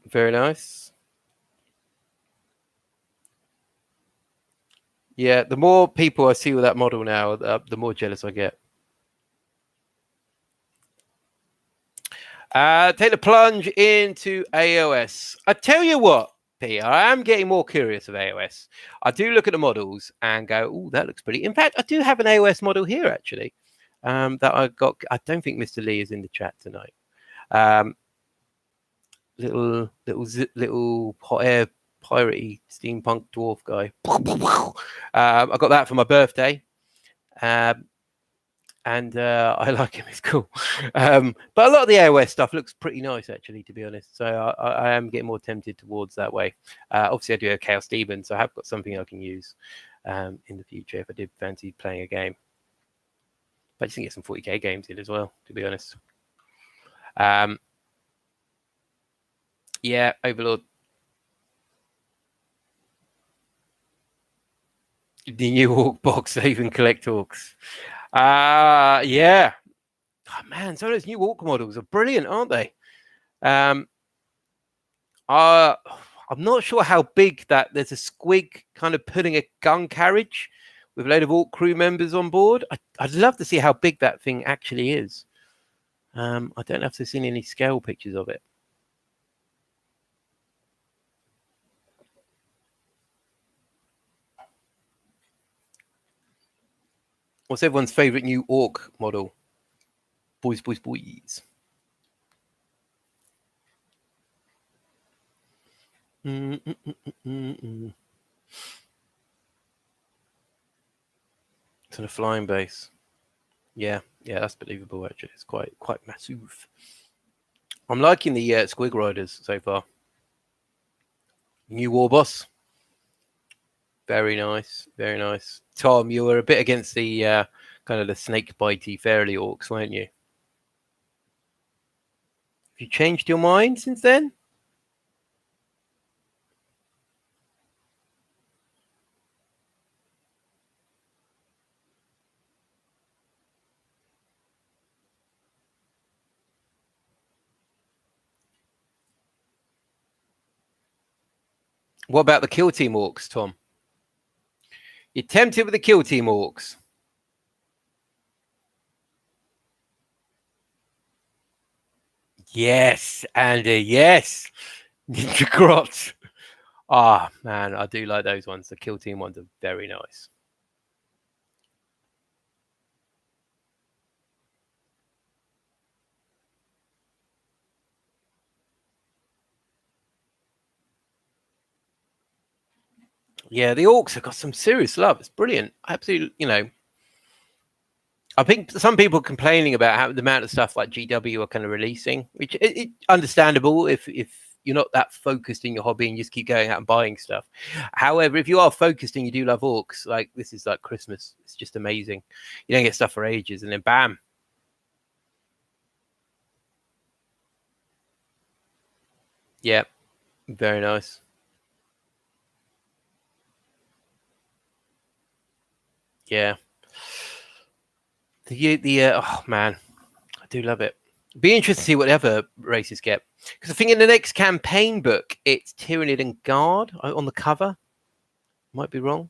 Very nice. Yeah, the more people I see with that model now, the more jealous I get. Take the plunge into AOS. I tell you what, Peter, I am getting more curious of AOS. I do look at the models and go, oh, that looks pretty. In fact, I do have an AOS model here, actually, that I got. I don't think Mr. Lee is in the chat tonight. Little hot air piratey steampunk dwarf guy. I got that for my birthday. And I like him. It's cool. But a lot of the AOS stuff looks pretty nice, actually, to be honest. So I am getting more tempted towards that way. Obviously, I do have Chaos Demon, so I have got something I can use in the future if I did fancy playing a game. But I just can get some 40k games in as well, to be honest. Yeah, Overlord. The new Orc box, they even collect Orcs. Yeah. Oh, man, some of those new Orc models are brilliant, aren't they? I'm not sure how big that. There's a squig kind of putting a gun carriage with a load of Orc crew members on board. I'd love to see how big that thing actually is. I don't have to see any scale pictures of it. What's everyone's favorite new Orc model? Boys. It's on a flying base. Yeah, that's believable, actually. It's quite massive. I'm liking the Squig Riders so far. New War Boss. Very nice, very nice. Tom, you were a bit against the kind of the snake bitey fairly Orcs, weren't you? Have you changed your mind since then? What about the Kill Team Orcs, Tom? You're tempted with the Kill Team Orcs. Yes, Andy, yes. Ninja Grots. Ah, man, I do like those ones. The Kill Team ones are very nice. Yeah, the Orcs have got some serious love. It's brilliant. Absolutely, you know. I think some people are complaining about how the amount of stuff like GW are kind of releasing, which is understandable if you're not that focused in your hobby and you just keep going out and buying stuff. However, if you are focused and you do love Orcs, like this is like Christmas. It's just amazing. You don't get stuff for ages and then bam. Yeah, very nice. Yeah. Oh man, I do love it. Be interested to see what other races get, because I think in the next campaign book it's Tyranid and Guard on the cover. Might be wrong.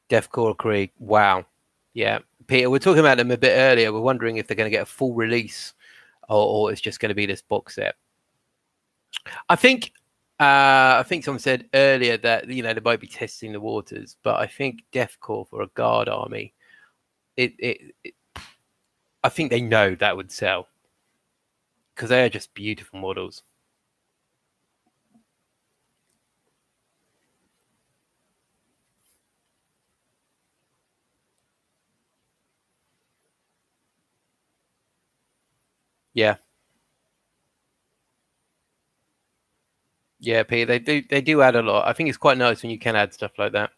Deathcore Krieg. Wow. Yeah, Peter, we're talking about them a bit earlier. We're wondering if they're going to get a full release, or it's just going to be this box set. I think someone said earlier that they might be testing the waters, but I think Deathcore for a guard army, I think they know that would sell because they are just beautiful models. Yeah, yeah, Peter, they do add a lot. I think it's quite nice when you can add stuff like that.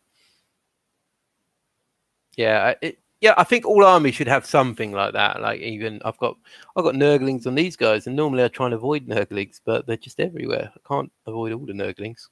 Yeah, I think all armies should have something like that. Like even I've got Nurglings on these guys, and normally I try and avoid Nurglings, but they're just everywhere. I can't avoid all the Nurglings.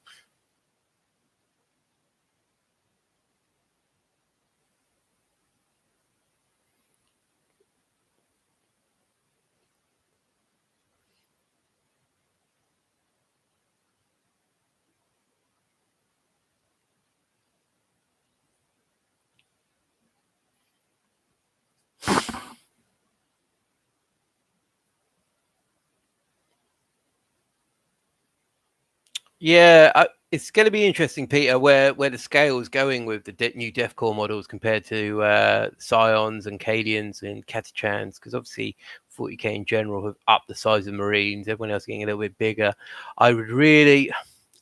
Yeah, it's going to be interesting, Peter, where the scale is going with the new Deathcore models compared to Scions and Cadians and Catachans, because obviously 40k in general have upped the size of Marines. Everyone else getting a little bit bigger. I would really,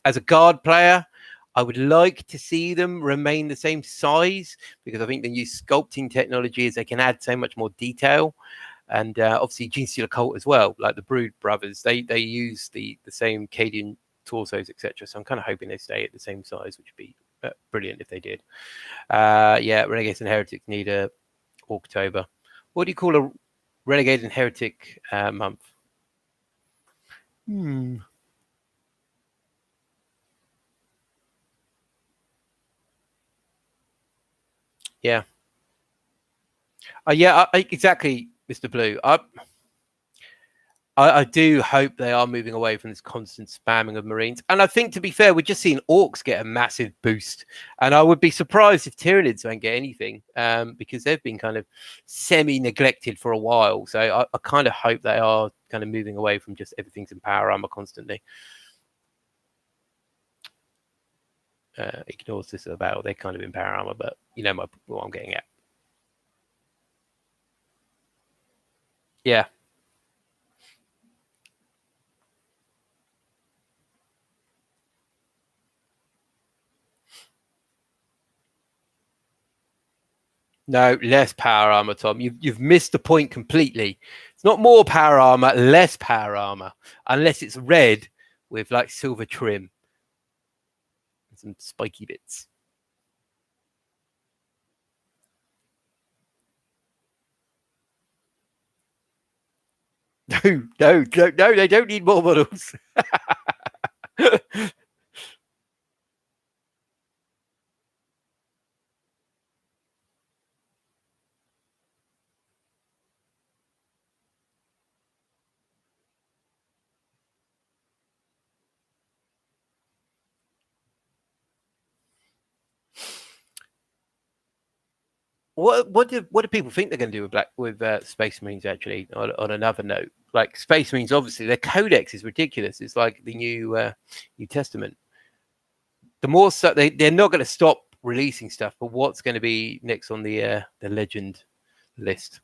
as a guard player, I would like to see them remain the same size because I think the new sculpting technology is they can add so much more detail. And obviously, Gene Stealer Cult as well, like the Brood brothers, they use the same Cadian torsos, etc. So I'm kind of hoping they stay at the same size, which would be brilliant if they did. Yeah, Renegades and Heretics need a October. What do you call a Renegade and Heretic month? Yeah. Yeah, exactly, Mr. Blue. I do hope they are moving away from this constant spamming of Marines. And I think, to be fair, we're just seeing Orcs get a massive boost. And I would be surprised if Tyranids don't get anything because they've been kind of semi-neglected for a while. So I kind of hope they are kind of moving away from just everything's in power armor constantly. Ignores this about they're kind of in power armor, but you know what I'm getting at. Yeah. No, less power armor, Tom. You've missed the point completely. It's not more power armor, less power armor, unless it's red with like silver trim and some spiky bits. No, they don't need more models. What do people think they're going to do with Space Marines? Actually, on another note, like Space Marines, obviously their codex is ridiculous. It's like the New Testament. The more so they're not going to stop releasing stuff, but what's going to be next on the legend list?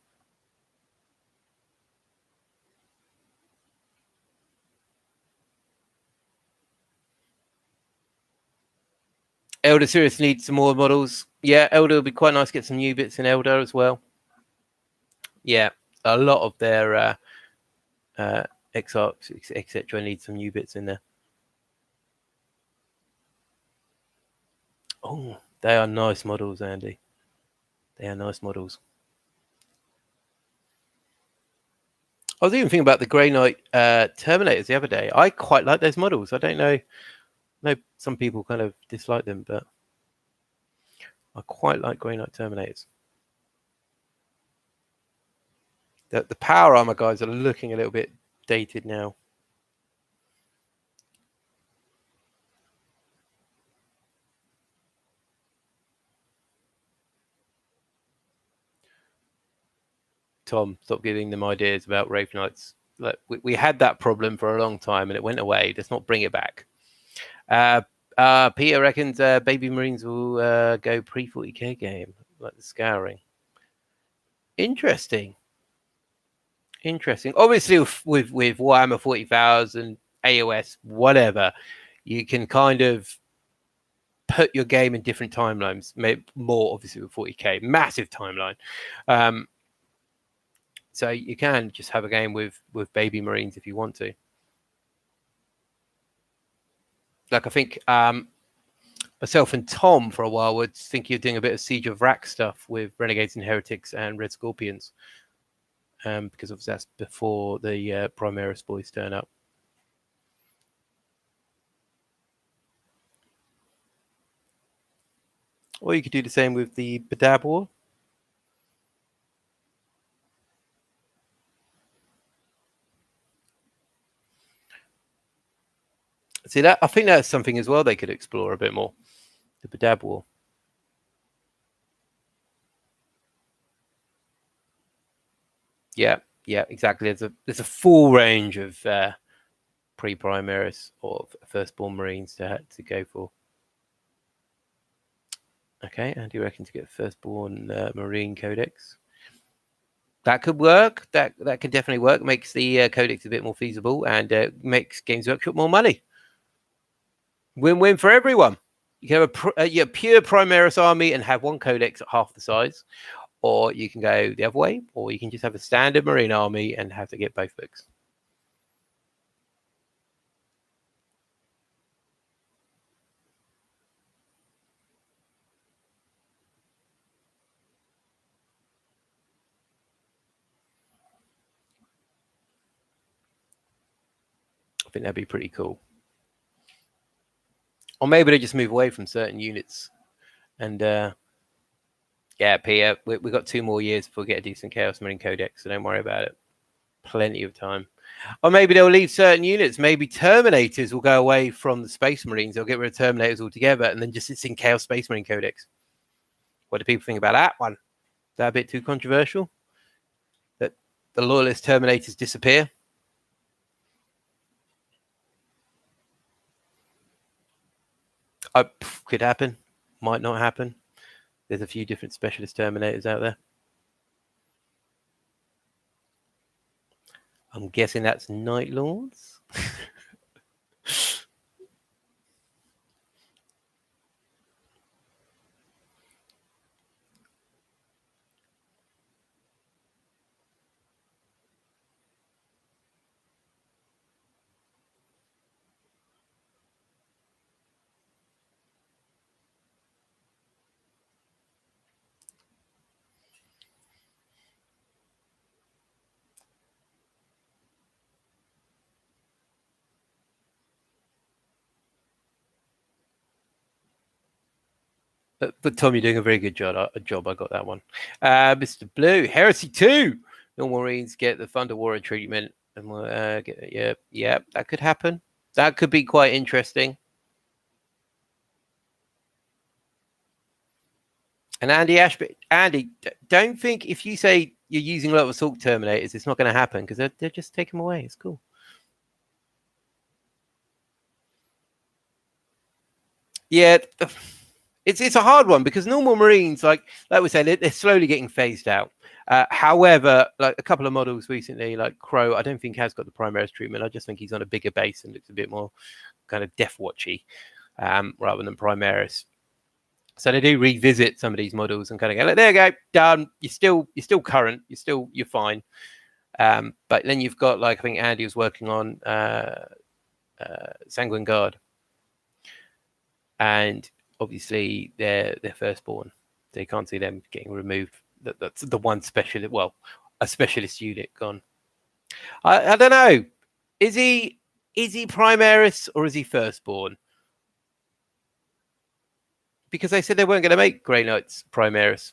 Elder seriously needs some more models. Yeah, Elder would be quite nice to get some new bits in Elder as well. Yeah, a lot of their Exarchs, etc. need some new bits in there. Oh, they are nice models, Andy. They are nice models. I was even thinking about the Grey Knight Terminators the other day. I quite like those models. I don't know. Some people kind of dislike them, but I quite like Grey Knight Terminators. The power armor guys are looking a little bit dated now. Tom, stop giving them ideas about Wraith Knights. Look, we had that problem for a long time and it went away. Let's not bring it back. Peter reckons Baby Marines will go pre-40k game, like the Scouring. Interesting. Obviously, with Warhammer 40,000, AOS, whatever, you can kind of put your game in different timelines. Maybe more obviously with 40k, massive timeline. So you can just have a game with Baby Marines if you want to. Like I think myself and Tom for a while would think you're doing a bit of Siege of Wrack stuff with Renegades and Heretics and Red Scorpions, because obviously that's before the Primaris boys turn up. Or you could do the same with the Badab War. See that? I think that's something as well they could explore a bit more. The Badab War. Yeah, exactly. There's a full range of pre-Primaris or Firstborn Marines to go for. Okay, and do you reckon to get Firstborn Marine Codex? That could work. That could definitely work. Makes the Codex a bit more feasible and makes Games Workshop more money. Win-win for everyone. You can have a pure Primaris army and have one Codex at half the size, or you can go the other way, or you can just have a standard Marine army and have to get both books. I think that'd be pretty cool. Or maybe they just move away from certain units. And yeah, Peter, we've got 2 more years before we get a decent Chaos Marine Codex, so don't worry about it. Plenty of time. Or maybe they'll leave certain units. Maybe Terminators will go away from the Space Marines. They'll get rid of Terminators altogether, and then just it's in Chaos Space Marine Codex. What do people think about that one? Is that a bit too controversial? That the Loyalist Terminators disappear? Could happen. Might not happen. There's a few different specialist Terminators out there. I'm guessing that's Night Lords. But Tom, you're doing a very good job. I got that one. Mr. Blue, Heresy 2. Normal Marines get the Thunder Warrior treatment. And we'll yeah, that could happen. That could be quite interesting. And Andy Ashby, don't think if you say you're using a lot of assault terminators, it's not going to happen because they're just take them away. It's cool. Yeah, it's a hard one because normal Marines, like we said, they're slowly getting phased out. However, like a couple of models recently, like Crow, I don't think has got the Primaris treatment. I just think he's on a bigger base and looks a bit more kind of Death Watchy rather than Primaris. So they do revisit some of these models and kind of go, like, there you go, done. You're still current. You're fine. But then you've got, like, I think Andy was working on Sanguine Guard, and obviously they're Firstborn. So you can't see them getting removed. That's the one specialist. Well, a specialist unit gone. I don't know. Is he Primaris or is he Firstborn? Because they said they weren't going to make Grey Knights Primaris.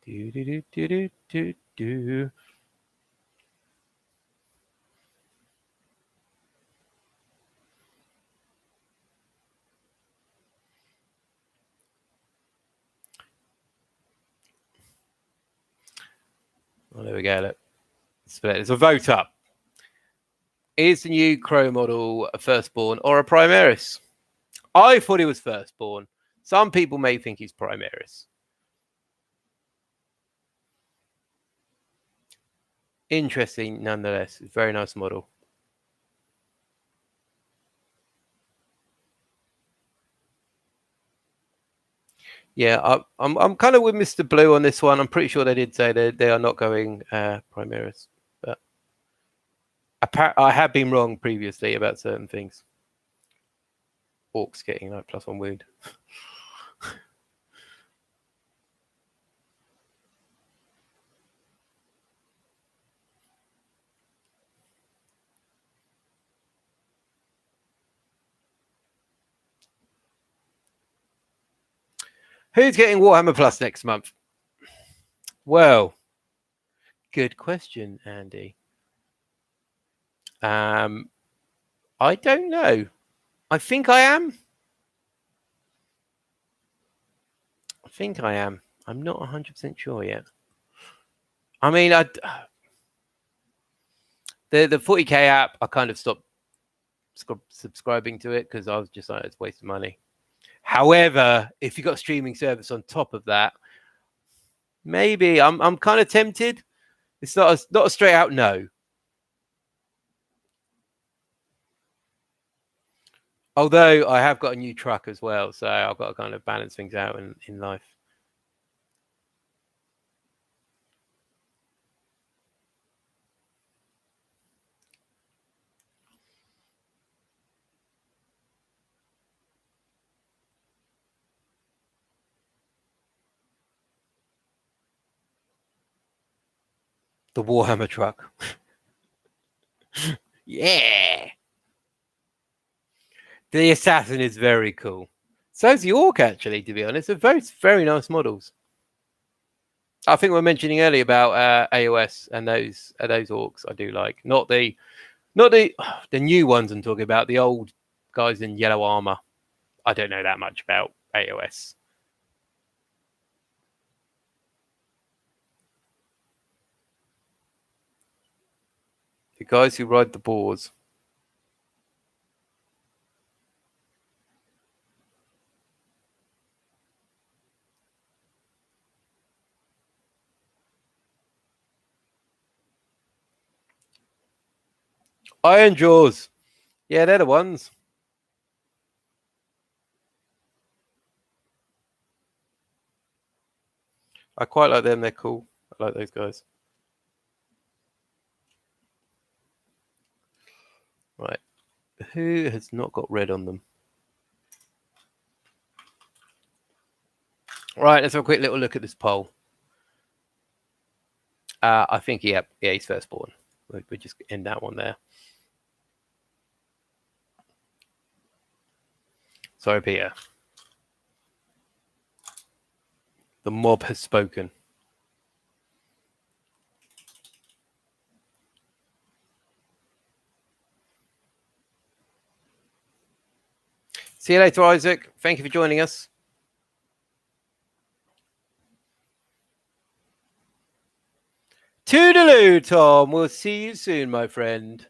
Do, do, do, do, do, do, do. Oh, there we go. Look. There's a vote up. Is the new Crow model a firstborn or a Primaris? I thought it was firstborn. Some people may think he's Primaris. Interesting, nonetheless. Very nice model. Yeah, I'm kind of with Mr. Blue on this one. I'm pretty sure they did say they are not going Primaris, but I have been wrong previously about certain things. Orcs getting like +1 wound. Who's getting Warhammer Plus next month? Well, good question, Andy. I don't know. I think I am. I'm not 100% sure yet. I mean, the 40k app, I kind of stopped subscribing to it because I was just like, it's a waste of money. However, if you got a streaming service on top of that, maybe I'm kind of tempted. It's not a straight out no. Although I have got a new truck as well, so I've got to kind of balance things out in life. The Warhammer truck. Yeah. The Assassin is very cool. So's the Orc, actually, to be honest. They're very, very nice models. I think we were mentioning earlier about AOS and those Orcs I do like. Not the new ones I'm talking about, the old guys in yellow armor. I don't know that much about AOS. The guys who ride the boars. Iron Jaws. Yeah, they're the ones. I quite like them. They're cool. I like those guys. Right. Who has not got red on them? Right, let's have a quick little look at this poll. I think, yeah, he's firstborn. We just end that one there. Sorry, Peter. The mob has spoken. See you later, Isaac. Thank you for joining us. Toodaloo, Tom. We'll see you soon, my friend.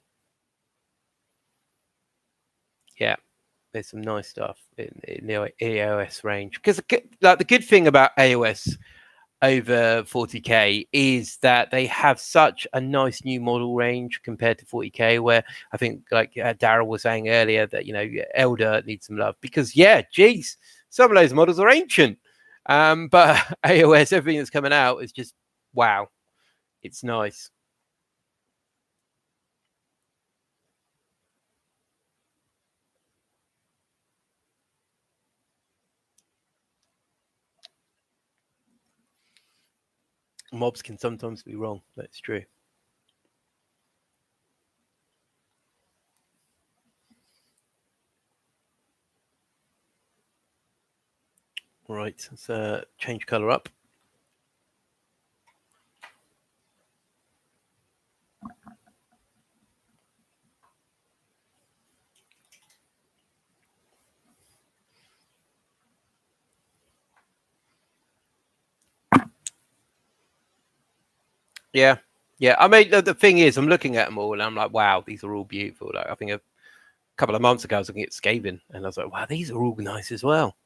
Yeah, there's some nice stuff in the AOS range. Because like the good thing about AOS over 40k is that they have such a nice new model range compared to 40k, where I think like Daryl was saying earlier that Elder needs some love because geez, some of those models are ancient, but AOS, everything that's coming out is just wow, it's nice. Mobs can sometimes be wrong, that's true. Right, let's change color up. Yeah. Yeah. I mean, the thing is, I'm looking at them all and I'm like, wow, these are all beautiful. Like, I think a couple of months ago, I was looking at Skaven and I was like, wow, these are all nice as well.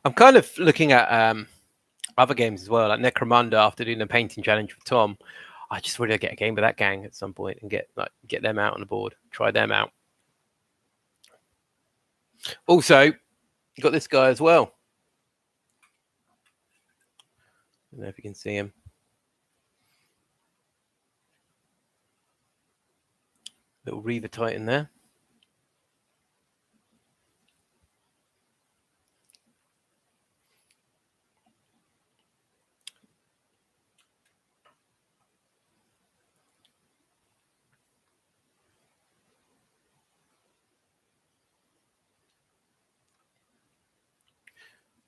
I'm kind of looking at other games as well, like Necromunda. After doing the painting challenge with Tom, I just really get a game with that gang at some point and get them out on the board, try them out. Also, you got this guy as well. I don't know if you can see him. Little Reaver Titan there.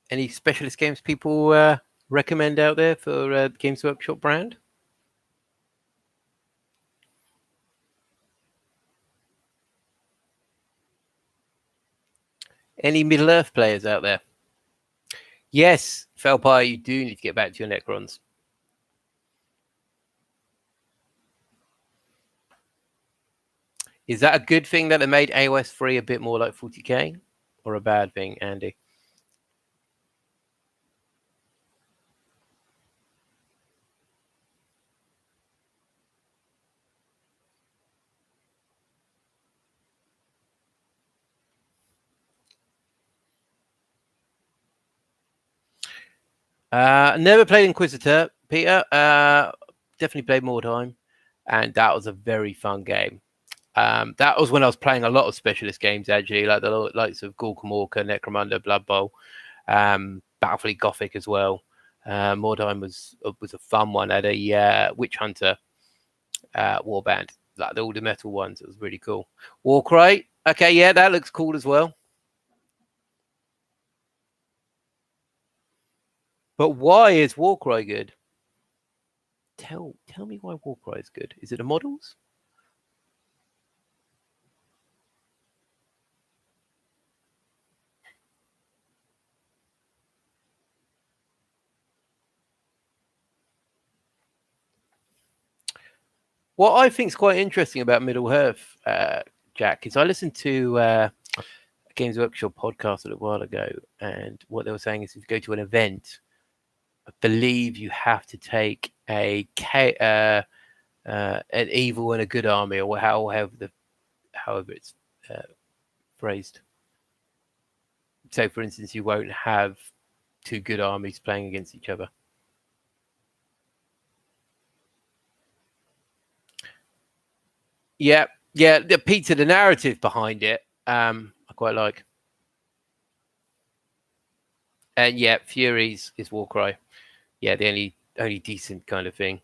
Any specialist games people recommend out there for Games Workshop brand? Any Middle Earth players out there? Yes, Felpire, you do need to get back to your Necrons. Is that a good thing that they made AOS free a bit more like 40k, or a bad thing, Andy? Never played Inquisitor, Peter. Definitely played Mordheim, and that was a very fun game. That was when I was playing a lot of specialist games, actually, like the likes of Gork Morka, Necromunda, Blood Bowl, Battlefleet Gothic as well. Mordheim was a fun one. I had a Witch Hunter warband, like all the metal ones. It was really cool. Warcry, okay, yeah, that looks cool as well. But why is Warcry good? Tell me why Warcry is good. Is it the models? What I think is quite interesting about Middle Earth, Jack, is I listened to a Games Workshop podcast a little while ago, and what they were saying is if you go to an event, I believe you have to take an evil and a good army, or however it's phrased. So, for instance, you won't have two good armies playing against each other. Yeah, yeah. The Peter, the narrative behind it, I quite like. And yeah, Furies is Warcry. Yeah, the only decent kind of thing.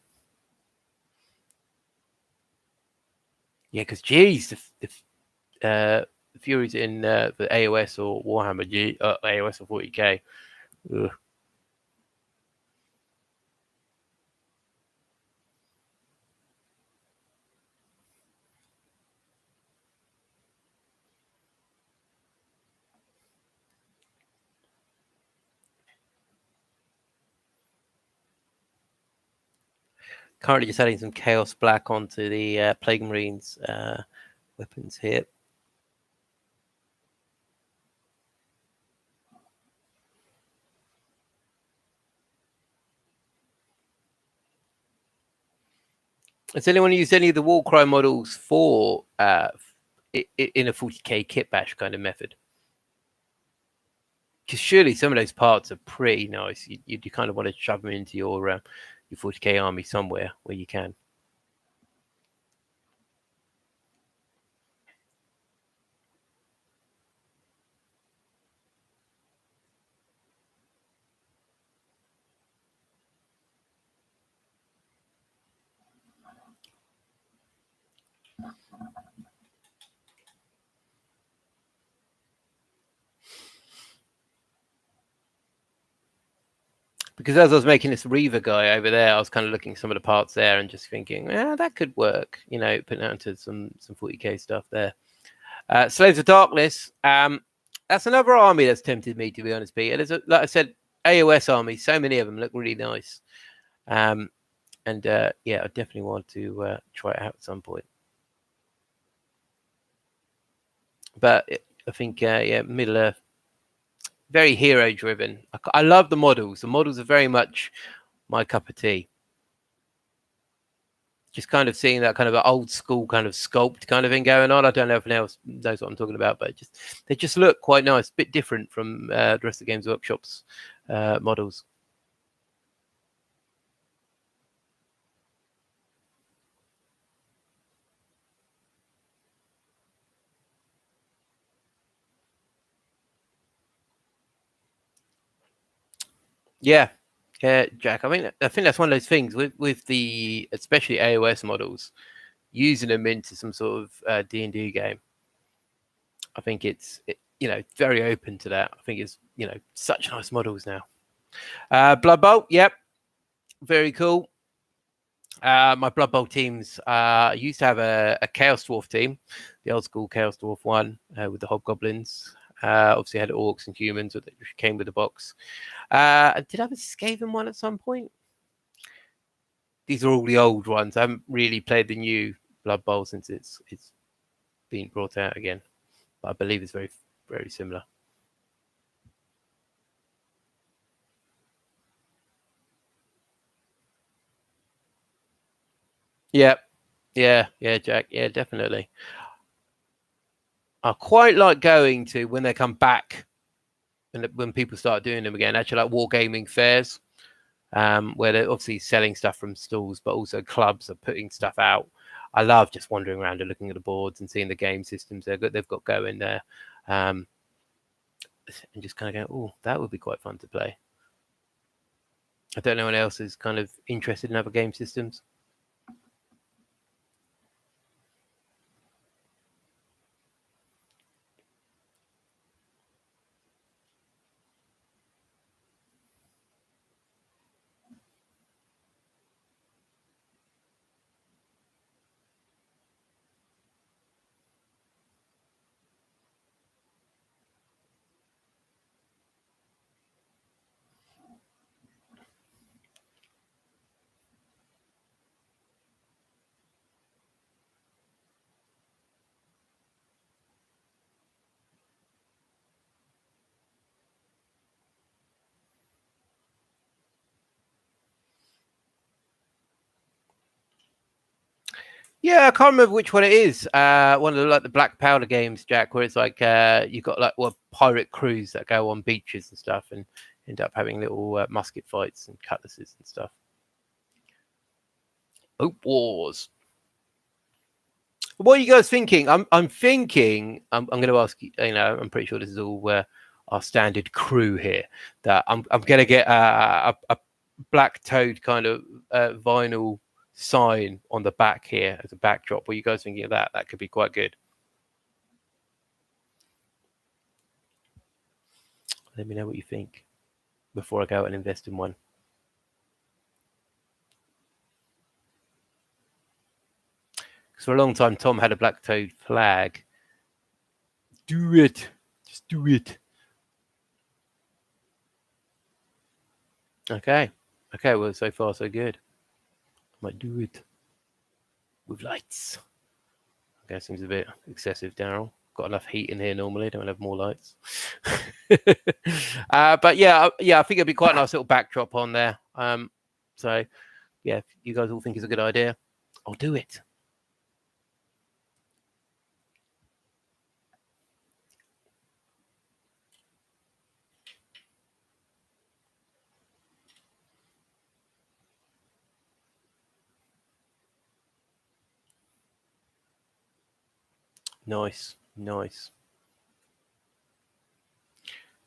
Yeah, because geez, the Furies in the AOS or Warhammer AOS or 40k. Ugh. Currently just adding some Chaos Black onto the Plague Marines weapons here. Has anyone used any of the Warcry models for in a 40k kit bash kind of method? Because surely some of those parts are pretty nice. You kind of want to shove them into your 40k army somewhere where you can. Because as I was making this Reaver guy over there, I was kind of looking at some of the parts there and just thinking, yeah, that could work. You know, putting out into some 40k stuff there. Slaves of Darkness. That's another army that's tempted me, to be honest, Peter. There's like I said, AOS armies. So many of them look really nice. And yeah, I definitely want to try it out at some point. But I think, yeah, Middle Earth, very hero driven. I love the models. The models are very much my cup of tea. Just kind of seeing that kind of old school kind of sculpt kind of thing going on. I don't know if anyone else knows what I'm talking about, but they just look quite nice, a bit different from the rest of the Games Workshop's models. Yeah, Jack. I think that's one of those things with the especially AOS models, using them into some sort of D&D game. I think it's very open to that. I think it's such nice models now. Blood Bowl, yep, very cool. My Blood Bowl teams used to have a Chaos Dwarf team, the old school Chaos Dwarf one with the Hobgoblins. Obviously had orcs and humans that came with the box. Did I have a Skaven one at some point? These are all the old ones. I haven't really played the new Blood Bowl since it's been brought out again. But I believe it's very, very similar. Yeah, Jack. Yeah, definitely. I quite like going to when they come back, and when people start doing them again. Actually, like wargaming fairs, where they're obviously selling stuff from stalls, but also clubs are putting stuff out. I love just wandering around and looking at the boards and seeing the game systems they've got going there, and just kind of go, oh, that would be quite fun to play. I don't know anyone else is kind of interested in other game systems. Yeah, I can't remember which one it is. One of the Black Powder games, Jack, where it's like you've got like pirate crews that go on beaches and stuff, and end up having little musket fights and cutlasses and stuff. Hope Wars. What are you guys thinking? I'm thinking. I'm going to ask you. I'm pretty sure this is all our standard crew here. That I'm going to get a black toad kind of vinyl sign on the back here as a backdrop. What are you guys thinking of that? That could be quite good. Let me know what you think before I go out and invest in one. Because for a long time, Tom had a black toad flag. Do it. Just do it. Okay. Well, so far, so good. I might do it with lights. Okay, seems a bit excessive, Daryl. Got enough heat in here normally. Don't have more lights. But yeah, I think it'd be quite a nice little backdrop on there. So yeah, if you guys all think it's a good idea, I'll do it. Nice.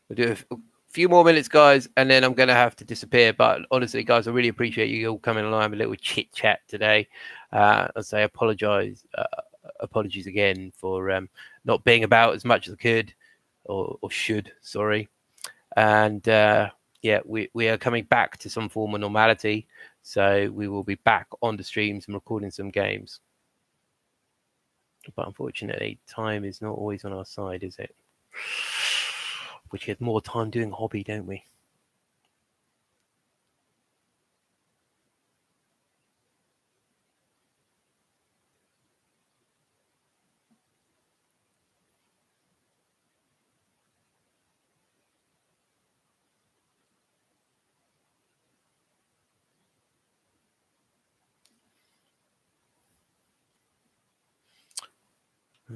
We'll do a few more minutes, guys, and then I'm going to have to disappear. But honestly, guys, I really appreciate you all coming along, have a little chit chat today. I'll say apologies again for not being about as much as I could or should. Sorry, and yeah, we are coming back to some form of normality. So we will be back on the streams and recording some games. But unfortunately, time is not always on our side, is it? We get more time doing hobby, don't we?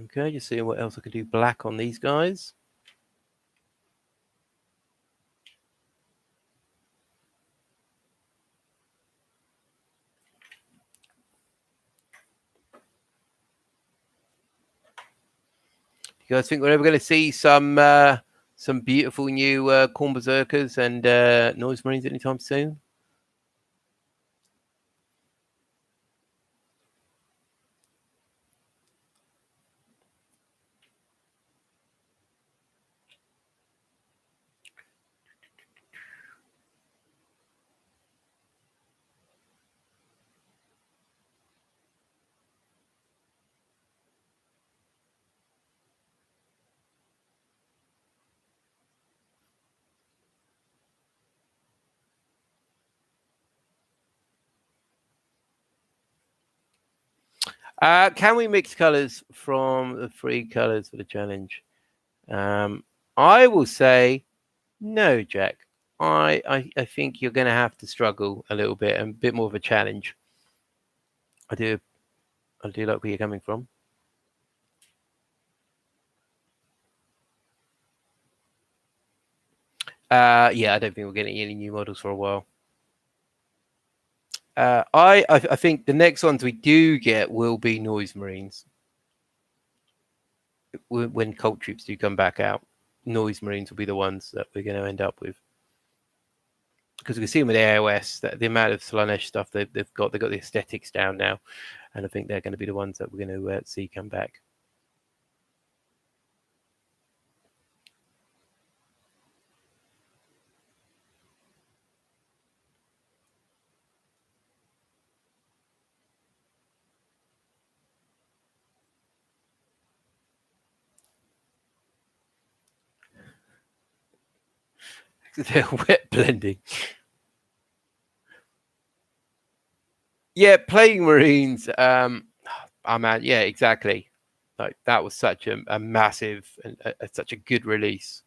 Okay, just seeing what else I can do black on these guys. You guys think we're ever going to see some beautiful new Corn Berserkers and Noise Marines anytime soon? Can we mix colors from the 3 colors for the challenge? I will say no, Jack. I think you're going to have to struggle a little bit and a bit more of a challenge. I do like where you're coming from. Yeah, I don't think we're getting any new models for a while. I think the next ones we do get will be Noise Marines. When Cult Troops do come back out, Noise Marines will be the ones that we're going to end up with. Because we can see them with AOS, that the amount of Slaanesh stuff they've got the aesthetics down now, and I think they're going to be the ones that we're going to see come back. They're wet blending. Yeah, playing Marines. Oh man, yeah, exactly. Like that was such a massive and such a good release.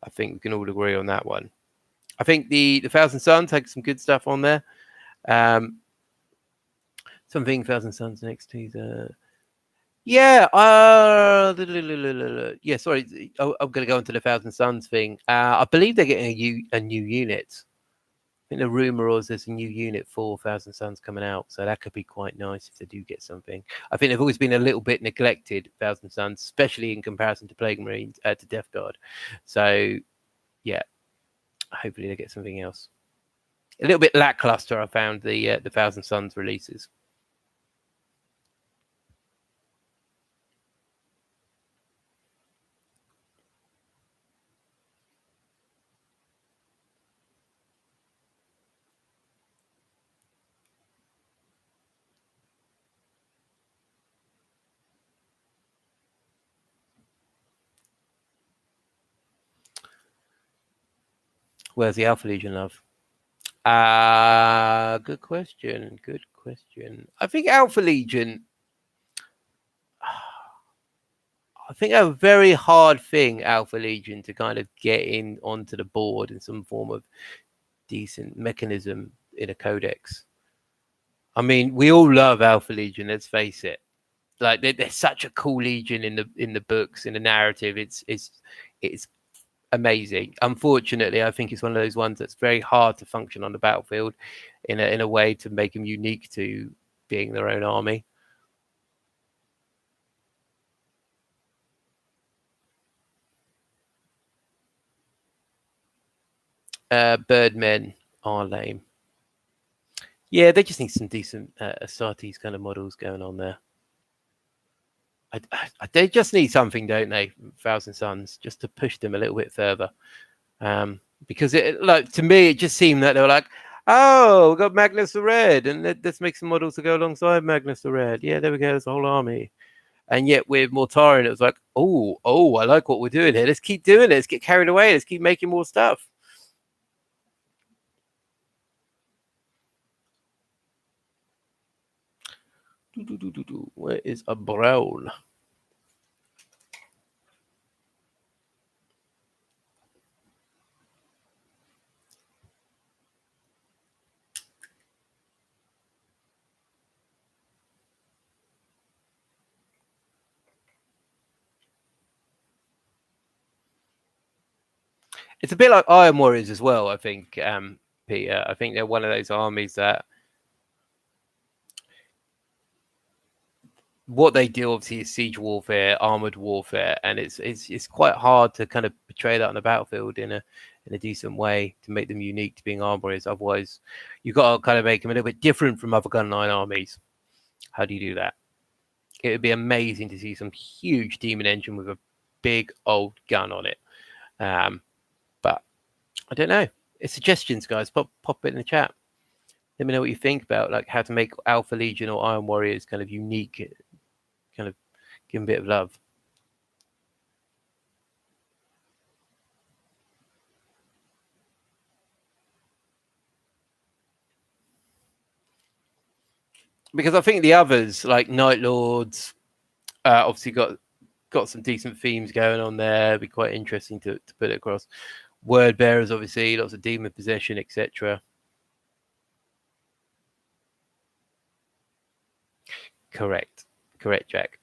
I think we can all agree on that one. I think the Thousand Suns had some good stuff on there. Something Thousand Suns next to the. Yeah, yeah. Sorry, I'm going to go into the Thousand Suns thing. I believe they're getting a new unit. I think the rumor was there's a new unit for Thousand Suns coming out, so that could be quite nice if they do get something. I think they've always been a little bit neglected, Thousand Suns, especially in comparison to Plague Marines, to Death Guard. So, yeah, hopefully they get something else. A little bit lackluster, I found the Thousand Suns releases. Where's the Alpha Legion love? Good question. Good question. I think Alpha Legion. I think a very hard thing, Alpha Legion, to kind of get in onto the board in some form of decent mechanism in a codex. I mean, we all love Alpha Legion. Let's face it. Like they're such a cool legion in the books, in the narrative. It's amazing. Unfortunately, I think it's one of those ones that's very hard to function on the battlefield in a way to make them unique to being their own army. Birdmen are lame. Yeah, they just need some decent Astartes kind of models going on there. They just need something, don't they? Thousand Suns, just to push them a little bit further. because it, like, to me, it just seemed that they were like, oh, we got Magnus the Red, and let's make some models to go alongside Magnus the Red. Yeah, there we go. There's a whole army. And yet with Mortarion, it was like, oh, I like what we're doing here. Let's keep doing it. Let's get carried away. Let's keep making more stuff. Where is a brown? It's a bit like Iron Warriors as well, I think, Peter. I think they're one of those armies that what they do obviously is siege warfare, armored warfare, and it's quite hard to kind of portray that on the battlefield in a decent way to make them unique to being armored warriors. Otherwise, you've got to kind of make them a little bit different from other gun line armies. How do you do that? It would be amazing to see some huge demon engine with a big old gun on it. But I don't know. It's suggestions, guys. Pop it in the chat. Let me know what you think about like how to make Alpha Legion or Iron Warriors kind of unique, kind of give them a bit of love. Because I think the others, like Night Lords, obviously got some decent themes going on there. It'd be quite interesting to put it across. Word Bearers, obviously, lots of demon possession, etc. Correct, Jack.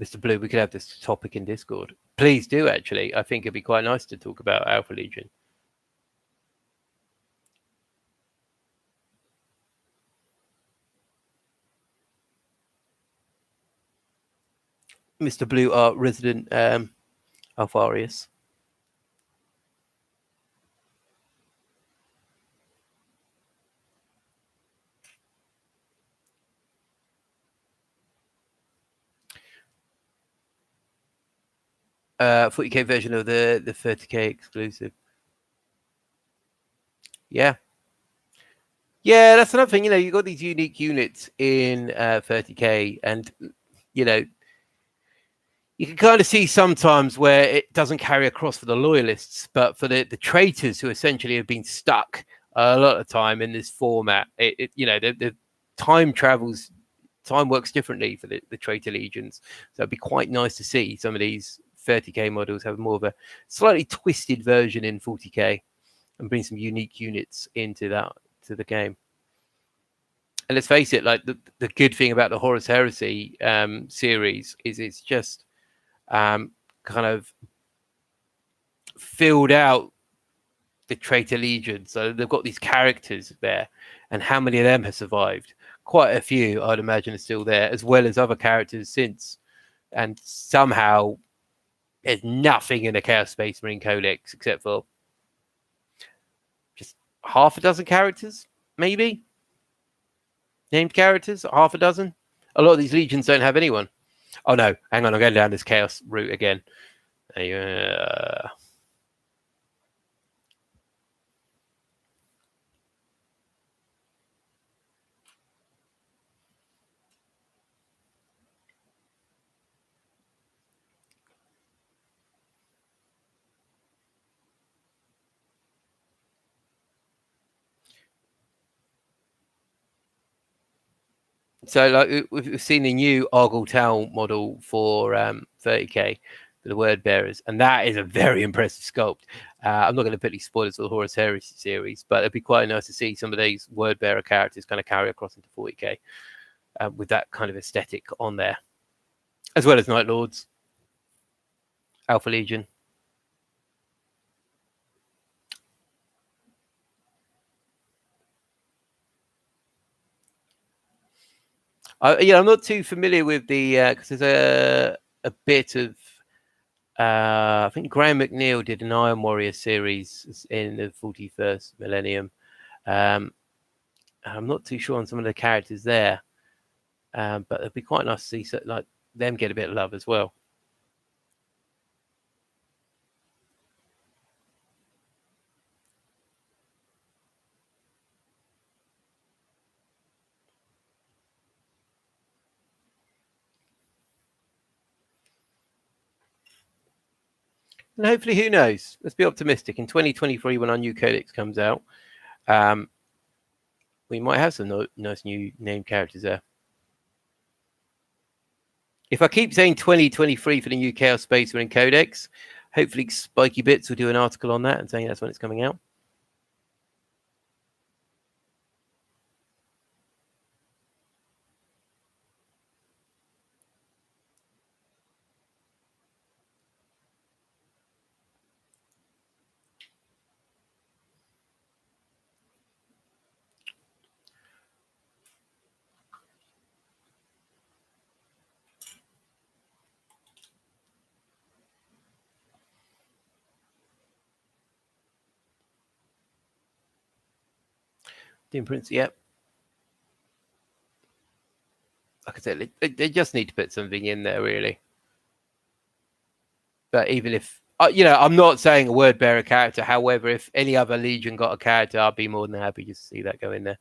Mr. Blue, we could have this topic in Discord. Please do, actually. I think it'd be quite nice to talk about Alpha Legion. Mr. Blue, our resident Alpharius. 40k version of the 30k exclusive. Yeah, that's another thing. You got these unique units in 30k, and you can kind of see sometimes where it doesn't carry across for the loyalists, but for the traitors who essentially have been stuck a lot of time in this format, the time works differently for the traitor legions. So it'd be quite nice to see some of these 30k models have more of a slightly twisted version in 40k and bring some unique units into the game. And let's face it, like the good thing about the Horus Heresy series is it's just kind of filled out the traitor legion. So they've got these characters there, and how many of them have survived? Quite a few, I'd imagine, are still there, as well as other characters since. And somehow there's nothing in the Chaos Space Marine Codex except for just half a dozen characters, maybe named characters, half a dozen. A lot of these legions don't have anyone. Oh no, hang on, I'm going down this chaos route again. So, like, we've seen the new Argyle Town model for 30k for the Word Bearers, and that is a very impressive sculpt. I'm not going to put any spoilers for the Horus Heresy series, but it'd be quite nice to see some of these Word Bearer characters kind of carry across into 40k with that kind of aesthetic on there, as well as Night Lords, Alpha Legion. I'm not too familiar with the because there's a bit of I think Graham McNeil did an Iron Warrior series in the 41st millennium. I'm not too sure on some of the characters there. But it'd be quite nice to see like them get a bit of love as well. And hopefully, who knows? Let's be optimistic. In 2023, when our new codex comes out, we might have some nice new named characters there. If I keep saying 2023 for the new Chaos Space Marine Codex, hopefully Spiky Bits will do an article on that and saying that's when it's coming out. The imprints, yep. Like I said, they just need to put something in there, really. But even if, I'm not saying a word bearer character. However, if any other Legion got a character, I'd be more than happy just to see that go in there.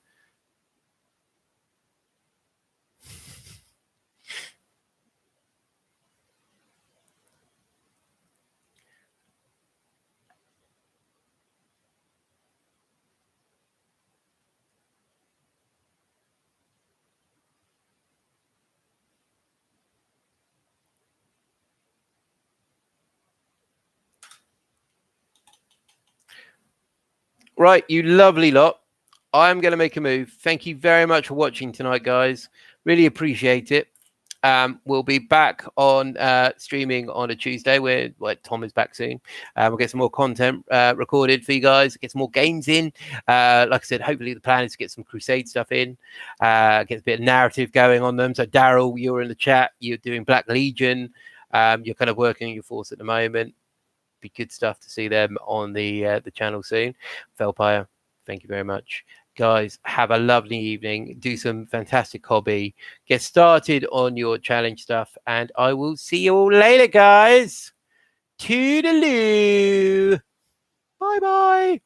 Right, you lovely lot. I'm going to make a move. Thank you very much for watching tonight, guys. Really appreciate it. We'll be back on streaming on a Tuesday where Tom is back soon. We'll get some more content recorded for you guys, get some more games in. Like I said, hopefully the plan is to get some Crusade stuff in, get a bit of narrative going on them. So Daryl, you're in the chat, you're doing Black Legion, you're kind of working on your force at the moment. Be good stuff to see them on the channel soon. Felpire, thank you very much. Guys, have a lovely evening. Do some fantastic hobby. Get started on your challenge stuff. And I will see you all later, guys. Toodaloo. Bye-bye.